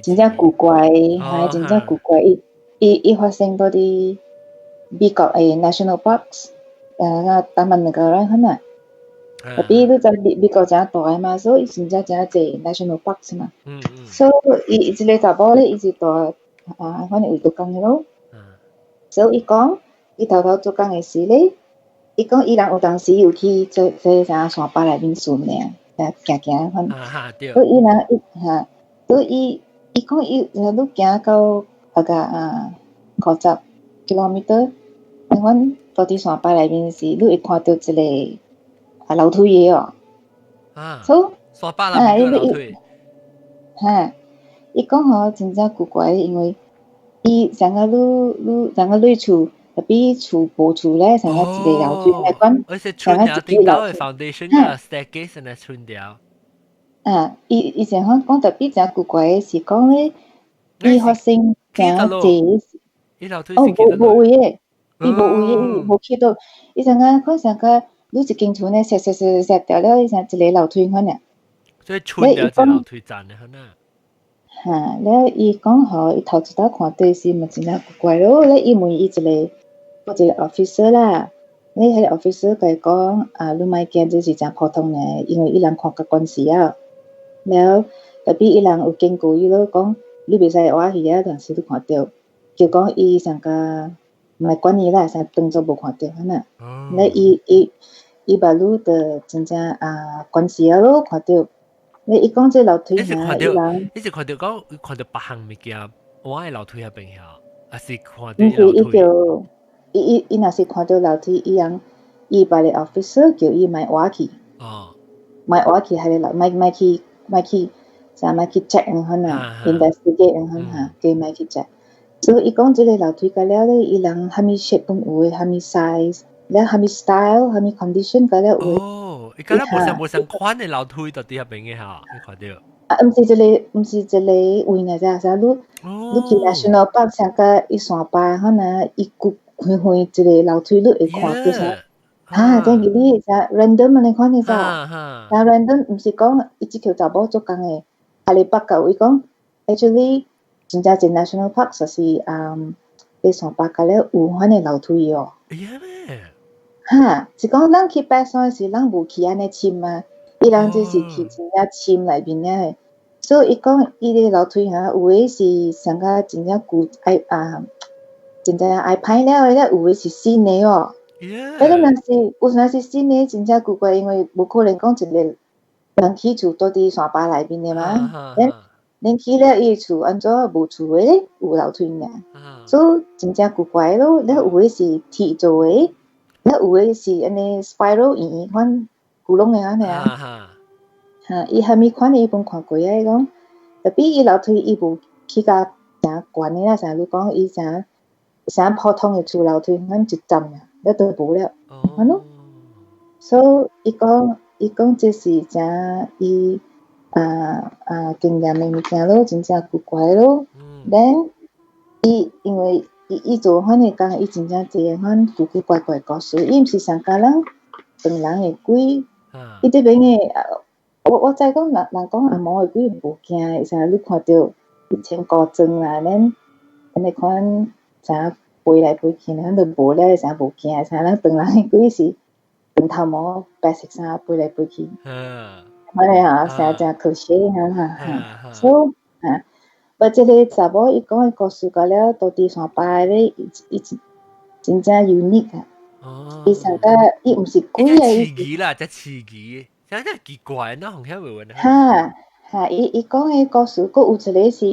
真正古怪，係真正古怪，伊發生到啲。美國嘅 national parks， taman negara 可能，tapi itu美國真大嘅嘛，所以真正濟 national parks 嘛，所以伊一個查某咧，伊是大可能有做工嘅咯，所以伊講，伊頭做工嘅時咧，伊講伊人有當時有去做啥山巴內面巡咧，行可能，所以伊人所以伊講伊都行到50 kilometer。阮到啲山巴內面時，你會看到一個樓梯嘅哦。所以山巴內面有樓梯。哈，伊讲吼真正古怪，因为伊上个你厝，特别厝无厝咧，上个一个楼梯来讲，而且上村了个一个楼顶高的梯，foundation 啊 staircase 呢村了。伊上讲特别真古怪是讲咧，伊学生真济，伊楼梯哦是幾多无位诶，伊无位诶，伊无去到，伊上个看上个你一間厝咧，石掉了，伊上一個樓梯款啊。所以村了就樓梯站咧，可能。了伊講吼，伊頭一道看到是嘛真係怪咯。咧伊問伊一個 officer 啦，你迄個 officer 甲伊講你莫驚，這是真普通嘅，因為伊人看甲關係啊。了特別伊人有經過伊咯，講你袂使活去啊，但是你看到，就講伊上個唔係管伊啦，成當作無看到安那。咧伊把你的真正關係啊咯看到。你伊講這樓梯你是看到，你是看到講看到別項物件，我喺樓梯入邊遐，還是看到樓梯？伊若是看到樓梯，伊把你 officer 叫伊莫活去，莫活去喺度，莫去check 咁樣啊 ，investigate 咁樣嚇，叫莫去 check。所以伊講這個樓梯個了咧，伊人蝦米 shape 咁有，蝦米 size，了蝦米 style，蝦米 condition 個了有。伊敢若無相款的樓梯到底入邊嘅嚇，你看到？毋是一個位呢，咋？你去 National Park 上個伊山巴可能伊骨開一個樓梯，你會看到啥？即係你咋 random 你看你咋？但 random 毋是講伊只條查某做工嘅，阿里北個伊講 actually 真正係 National Park 就是你山巴個咧有款嘅樓梯哦。是講咱去爬山時，咱無去安尼深啊，伊人就是去真正深內面咧。所以伊講伊個樓梯有誒是上個真正舊真正愛歹了誒咧，有誒是新誒哦。但係若是新誒，真正古怪，因為無可能講一個人起厝到佇山巴內面誒嘛。恁起了伊厝安怎無厝誒咧？有樓梯嘅，所以真正古怪咯。咧有誒是鐵做誒。咧有誒是安尼 spiral 圓款咕窿嘅安尼啊，伊蝦米款伊本看過啊，伊講特別伊樓梯伊無去甲誠懸誒啦，像你講伊誠普通嘅厝樓梯，咱一站啊，咧都無了，安咯。所以伊講這是誠伊經驗嘅物件咯，真正古怪咯。then 伊因為伊做款嘅工，伊真正濟款古古怪怪故事，伊毋是上家人，當人嘅鬼，伊這邊嘅我知講人講阿毛嘅鬼無驚，像你看到以前高僧啦，咱安尼款啥飛來飛去，咱都無了，啥無驚，啥人當人嘅鬼是長頭毛白色衫飛來飛去，安尼嚇，啥真可惜嚇，所以我這個查某伊講嘅故事個了，到底山巴咧，伊真正 unique 啊！伊上個伊毋是鬼啊！伊刺激啦，只刺激，真係奇怪，那紅香會啊！伊講嘅故事，佫有一個是，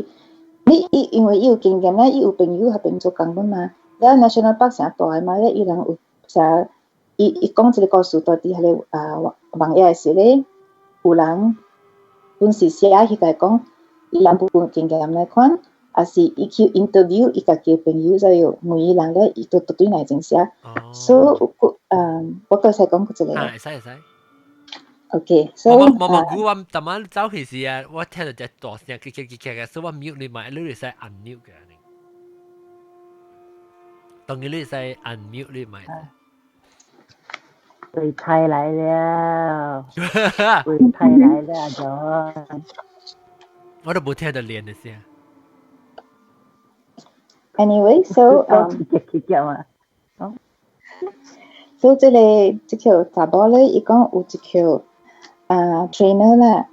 伊因為伊有經驗啦，伊有朋友合併做工本嘛，了 National Park 誠大誒嘛，了伊人有啥，伊講一個故事，到底迄個網頁時咧，有人本是寫去甲講。伊人不經驗來看，也是伊去 interview 伊家己朋友，所以問伊人咧，伊都對來真寫。所以我夠使講一個。會使。OK，所以我啱啱走去時啊，我聽到隻大聲嘅，所以我 mute 你咪，你會使 unmute 嘅。當然你使 unmute 你咪。鬼太來了，鬼太來了，就。我都冇聽到練嘅聲。Anyway， so so 這條查某咧，伊講有一條trainer 啦，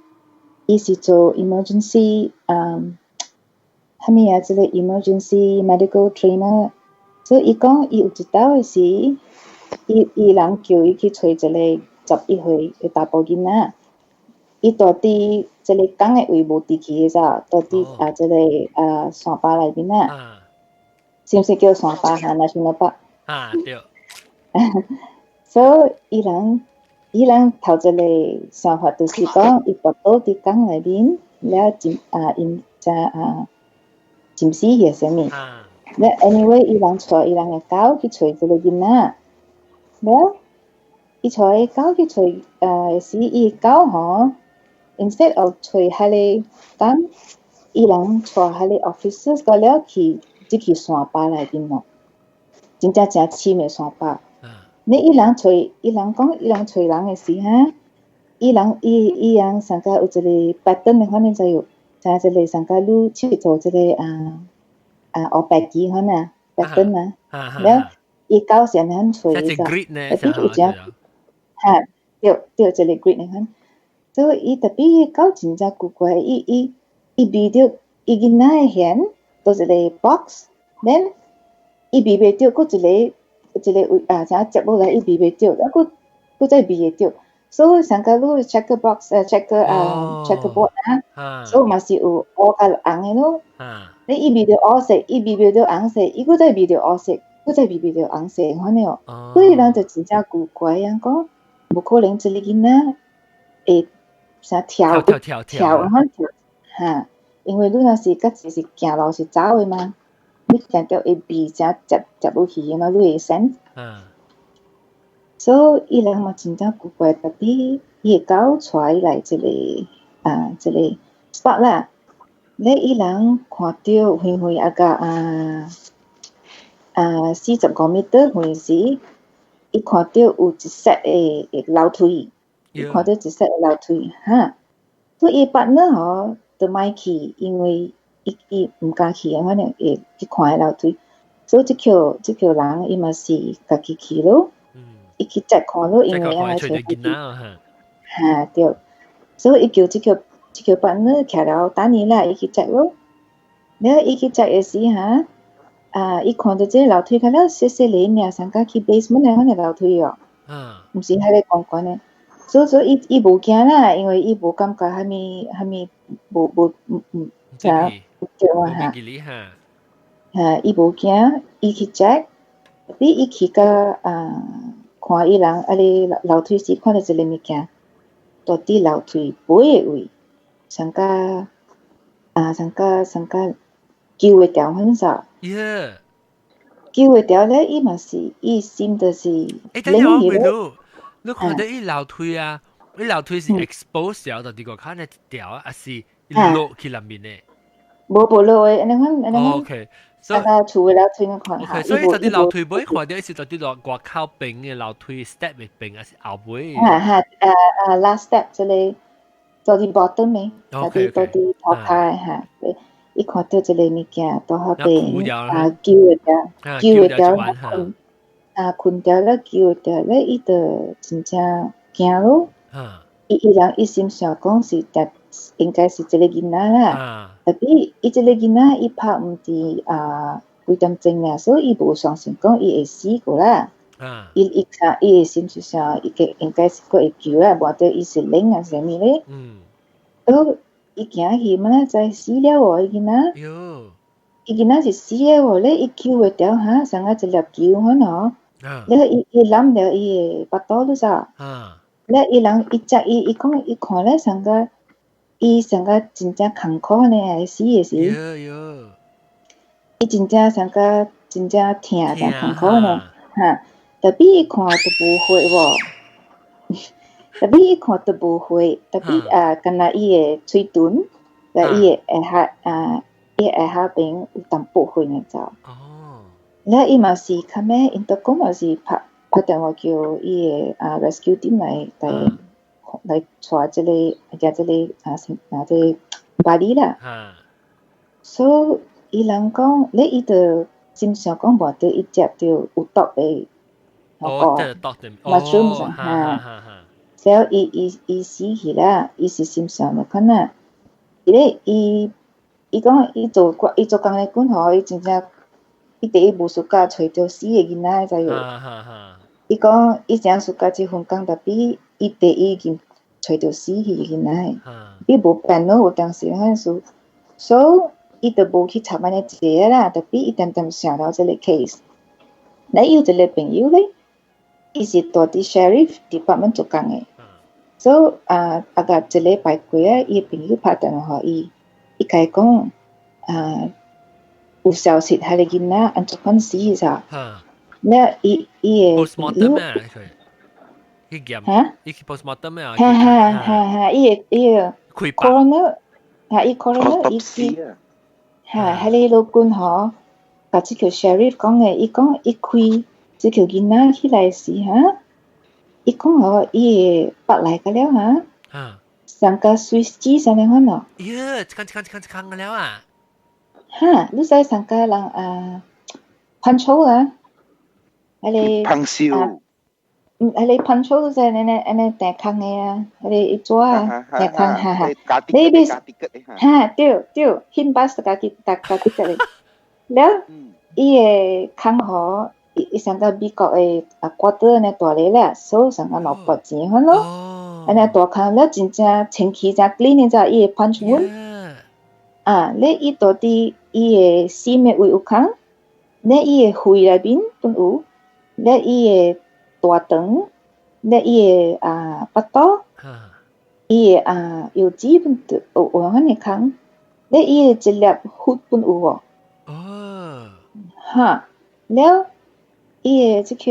伊是做 emergency 蝦米啊？這個 emergency medical trainer，所以伊講伊有一道是，伊人叫伊去找一個11歲嘅大埔囡仔。伊到底這個講嘅位無地去嘅咋？到底這個山巴內邊啊？是毋是叫山巴嚇？National Park？對。所以伊人頭一個想法就是講，伊跋倒佇港內面，了因占死嘅什么？了 anyway 伊人带伊人嘅狗去找一个囡仔，了伊带狗去找是伊狗吼 ，instead of 找迄个等伊人带迄个 officers 到了去山巴来边咯，真正诚深嘅山巴。你伊人找人嘅时哈，伊人上加有一个 pattern 嘅可能就有，像一个上加路去做一个黑白机可能 pattern 了伊狗是安尼找伊个，特别有只对一个 grid 呢看，所以伊特别伊狗真正古怪，伊比着伊囡仔嘅hand到一个 box，then 伊比袂着，佫一个啥接落来伊比袂着，啊佫再比袂着，所以上加路 checker box checker board 所以嘛是有黑甲红嘅咯。你伊比着黑色，伊比袂着红色，伊佫再比着黑色，佫再比着红色，安尼哦。所以人就真正古怪样讲，无可能一个囡仔会啥跳安尼跳，因为你若是甲是行路是走诶嘛。你定着会避只接落去，然后你会sense。所以伊人嘛真正古怪，特别伊个狗带伊来一个 spot 啦。咧伊人看到远啊甲45 meter 远时，伊看到有一 set 诶楼梯，伊看到一 set 诶楼梯所以伊 partner 吼就莫去，因为伊毋敢去，反正会去看迄楼梯，所以即个人伊嘛是家己去咯，伊去再看咯，因为因找囡仔对，所以伊叫即个partner徛了等伊啦，伊去载咯，了伊去载诶时伊看到即个楼梯看了细细粒尔，上加去 basement 诶迄个楼梯哦，毋是迄个公园诶，所以伊无惊啦，因为伊无感觉虾米无啥。对伊无惊，伊去 check， 比伊去甲看伊人咧楼梯时看到一个物件，到底楼梯尾诶位，上加救会掉很少。救会掉咧，伊嘛是伊心就是冷去咯。你看到伊楼梯啊，伊樓梯是 expose 咗，到啲個看一條啊，是落去入面嘅。無落嘅，安尼 OK， 所以厝嘅樓梯我看下。所以就啲樓梯尾看到是就啲落外口邊嘅樓梯 step 嘅邊，還是後尾？last step 即係到啲 bottom 嘅，到啲頭階嚇。伊看到一個物件到後邊救會掉困掉了救會掉咧，伊就真正驚咯。伊心想講是應該是一個囡仔啦，特別伊一個囡仔伊拍毋佇幾點鐘啦，所以伊無相信講伊會死過啦。伊會心就想伊應該是個會救啦，無得伊是靈啊啥物咧。所以伊行去嘛咧，就死了喎！伊囡仔，伊囡仔是死了喎咧，伊救會掉上個一粒球可喏，咧伊攬了伊個巴肚咯啥？咧伊人伊只伊講伊看咧上個真正坎坷呢，死嘅時，伊真正上個真正疼真坎坷呢，特別伊看都無會喎。特別伊看都無會，特別敢若伊個喙唇，伊個下邊有淡薄會呢就。咧伊嘛是較尾，因都講嘛是拍電話叫伊個rescue team 來帶即個body 啦。所以伊人講，咧伊就心想講無得伊接到有毒嘅mushroom上所以伊死去啦，伊是心想的可能，伊講伊做工嘅工吼，伊真正伊第一無暑假找到死嘅囡仔才有。伊講伊真暑假即份工，特別伊第一已經找到死去嘅囡仔，伊無辦咯，有當時嗰陣，所以伊就無去插安尼濟啦，特別伊點點想到這個 case。咱有一個朋友咧，伊是住佇 sheriff department 做工嘅。所以個一禮拜過啊，伊朋友拍電話伊甲伊講有消息係你囡仔安怎款死咋？咧伊個朋友伊驗伊去 postmortem 啊？伊個 coroner 伊 coroner 伊去係你老官嗬，甲即條 sheriff 講嘅，伊講伊開即條囡仔起來時嚇。伊講哦，伊北來個了哈，上個Swiss cheese上嚟看咯。呀，一間個了啊！哈，你知上個人噴醋啊？係你噴燒，係你噴醋都係你大坑嘅啊，係你一做啊，大坑哈，你別哈對，顯巴是家己嘅，了伊個坑嗬。伊上個美國嘅國度呢大嚟咧，所以上個攞筆錢看咯。安尼大坑了真正清氣真 clean 咋，伊個 punch wound。你伊到底伊個死咩位有坑？你伊個肺內邊都有，你伊個大腸，你伊個腹肚，伊個腰子本都有安尼坑。你伊個一粒血本有喎。哈，了。伊個即個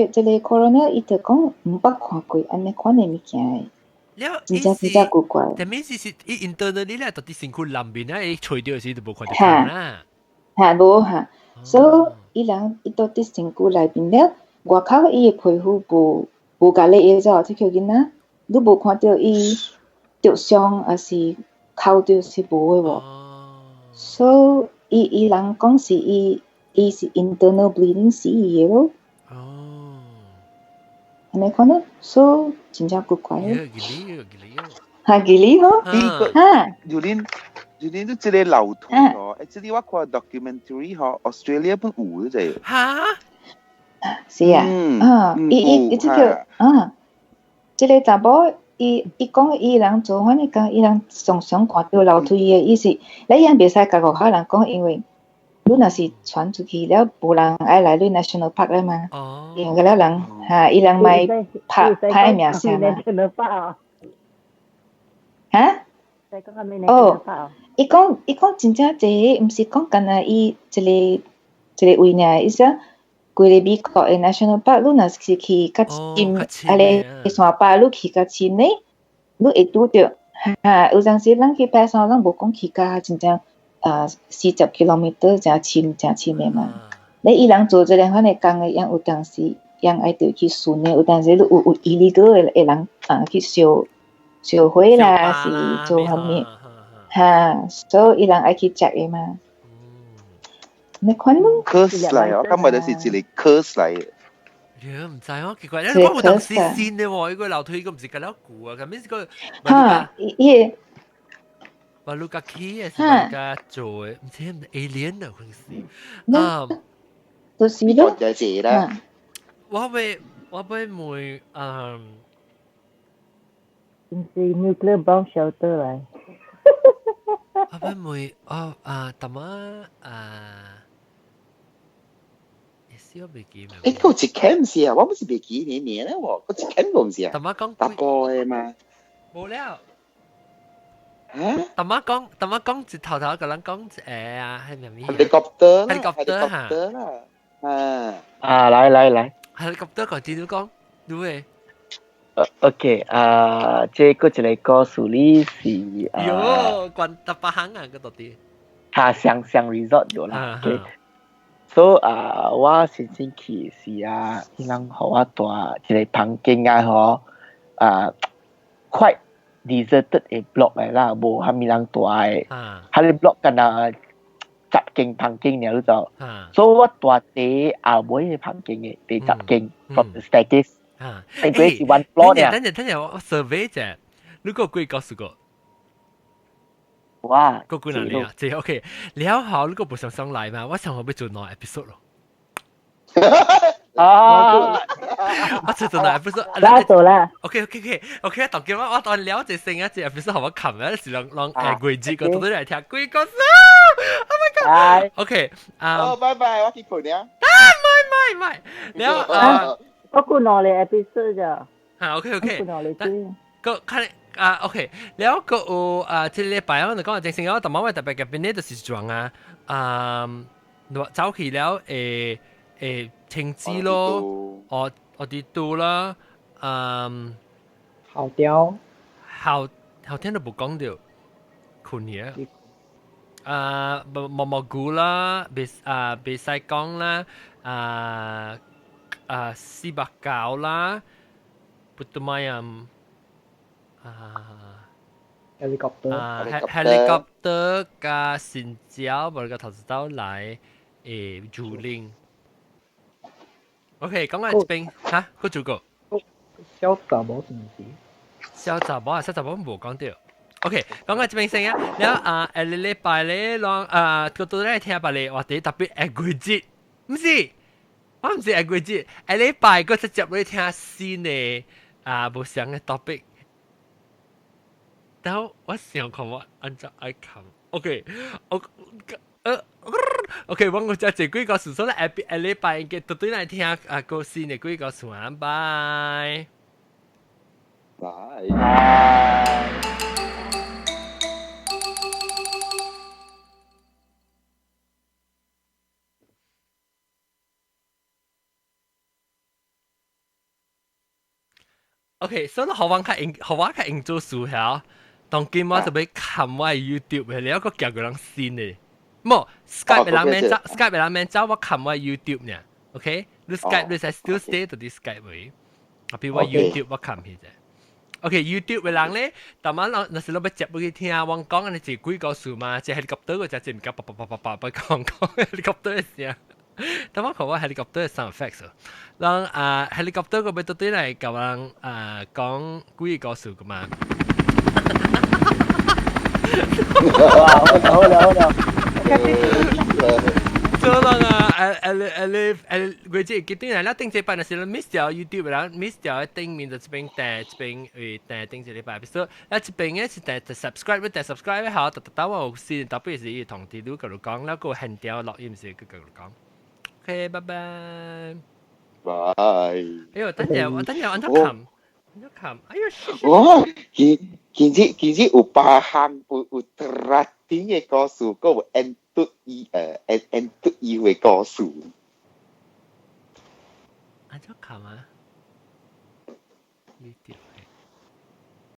coroner 伊就講唔捌看過安尼款嘅物件嘅，真正古怪。但係是伊 internally 咧，到底身軀南邊啊，伊除掉時都無看到啦。無哈，所以伊人伊到底身軀內邊咧，外口伊個皮膚無甲你嘢咗，即個囡仔，你無看到伊著傷，還是口著是無嘅喎。所以伊人講是伊是 internal bleeding 死嘅咯。你看呢？所以真正古怪。係幾哩嗬？有啲都即係流通嗬，即係我看 documentary 嗬 ，Australia 本有嘅啫。嚇？是啊，伊即個即個查某伊講伊人做翻嚟講，伊人常常看到流推嘅意思，你人袂使甲外口人講，因為。你若是傳出去了，無人愛來你 national park 啦嘛。因為了人嚇，伊人咪拍名聲嘛。嚇？伊講真正濟，毋是講干那伊一個位呢，意思規個美國嘅 national park，你若是去較深，啊咧山巴你去較深呢，你會拄着嚇。有陣時咱去爬山，咱無講去較真正。40 kilometer 真嘅嘛，你伊人做這樣款嘅工嘅，有當時人愛着去順嘅，有當時有 illegal 嘅人去燒火啦，是做啥物嚇，所以伊人愛去 check 嘅嘛。你看咯 curse 嚟，我今日就是一個 curse 嚟。唔知哦，奇怪，因為我冇當時先嘅喎，呢個樓梯個唔是咁樣固啊，咁邊個？嚇，伊。話ลูกกี้係人家做嘅，唔知係咪 alien 啊？嗰陣時，到時咯，就係啦。我會唔是 nuclear bomb shelter 嚟。我會唔會特麼是我未記咩？嗰隻 camp 是啊，我唔是未記年咧喎，嗰隻 camp 唔是啊。特麼講搭過嘅嘛？冇了。特麼講一頭個人講係咩嘢？helicopter 嚇。來。helicopter 講點講？對誒。OK，這個一個故事呢是喲，關搭巴行啊，嗰度啲。上 resort 咗啦。所以我先去是伊人互我帶一個房間嗬快。deserted 嘅 block 嚟啦，無蝦米人住嘅，佢哋 block กัน10間房間了就，所以我住第後尾嘅房間嘅第10間 from the staircase，係佢是 one floor 嘅。等陣我 survey 啫，你個幾告訴我？哇，個幾哪裡啊？即係 OK，แล้ว好，你個不想上來嘛？我想我要做哪 episode 咯？我做哪 episode？拉到啦。OK，當今我當了解成一隻 episode，好我琴日是讓貴節個都嚟聽貴個數 ，Oh my god！OK，拜拜，我結伴啊。唔係，แล้ว我顧我哋 episode 咋？OK，個 OK，แล้วก็即係禮拜我哋講正正有，但係我特別嘅邊呢就是狀走去了青枝咯，我哋到啦，好雕，後天都冇講到，困嘢。蘑菇啦，別使講啦，絲白餃啦，putu mayam。helicopter 加新椒，我個頭先嚟竹林。OK，講下這邊嚇，個主角。小雜寶是唔是？小雜寶冇講到。OK，講下這邊先啊，然後禮拜咧，個都咧聽白咧，或者特別係季節，唔是，我唔是係季節，禮拜個直接咧聽新嘅無相嘅 topic。然後我想看我按照愛看 ，OK， OK， 我就這幾個事所咧，下禮拜嘅到對嚟聽個新嘅幾個事啊，拜拜。OK， 所以學我較應做數下。當今我就俾看我 YouTube 嘅，你一個叫個人先嘅，冇 Skype 嘅人免走，我看我 YouTube 呢 ，OK？ 你 Skype 你係 still stay 到啲 Skype 位，啊，比如我 YouTube 我看起啫。OK，YouTube 嘅人咧，但係那時你要接去聽，我講你自幾個數嘛，即係 helicopter 嗰隻唔夠叭講 helicopter 嘅聲。但我看我 helicopter 嘅 sound effects，讓helicopter 嗰邊到底嚟教人講幾個數噶嘛？哇，好了。所以佢即係決定啦，定這班嘅時候 miss 掉 YouTube 啦 ，miss 掉定面就這邊定這禮拜，所以這邊嘅是subscribe 好，但我先特別是同啲都嗰度講，แล้ว個限掉錄音時嗰度講。OK， 拜拜。拜。哎呦，等陣按咗琴，哎呦，哦，其實有八項有特定嘅歌詞，個有 N 對嘅歌詞。按咗琴啊？YouTube。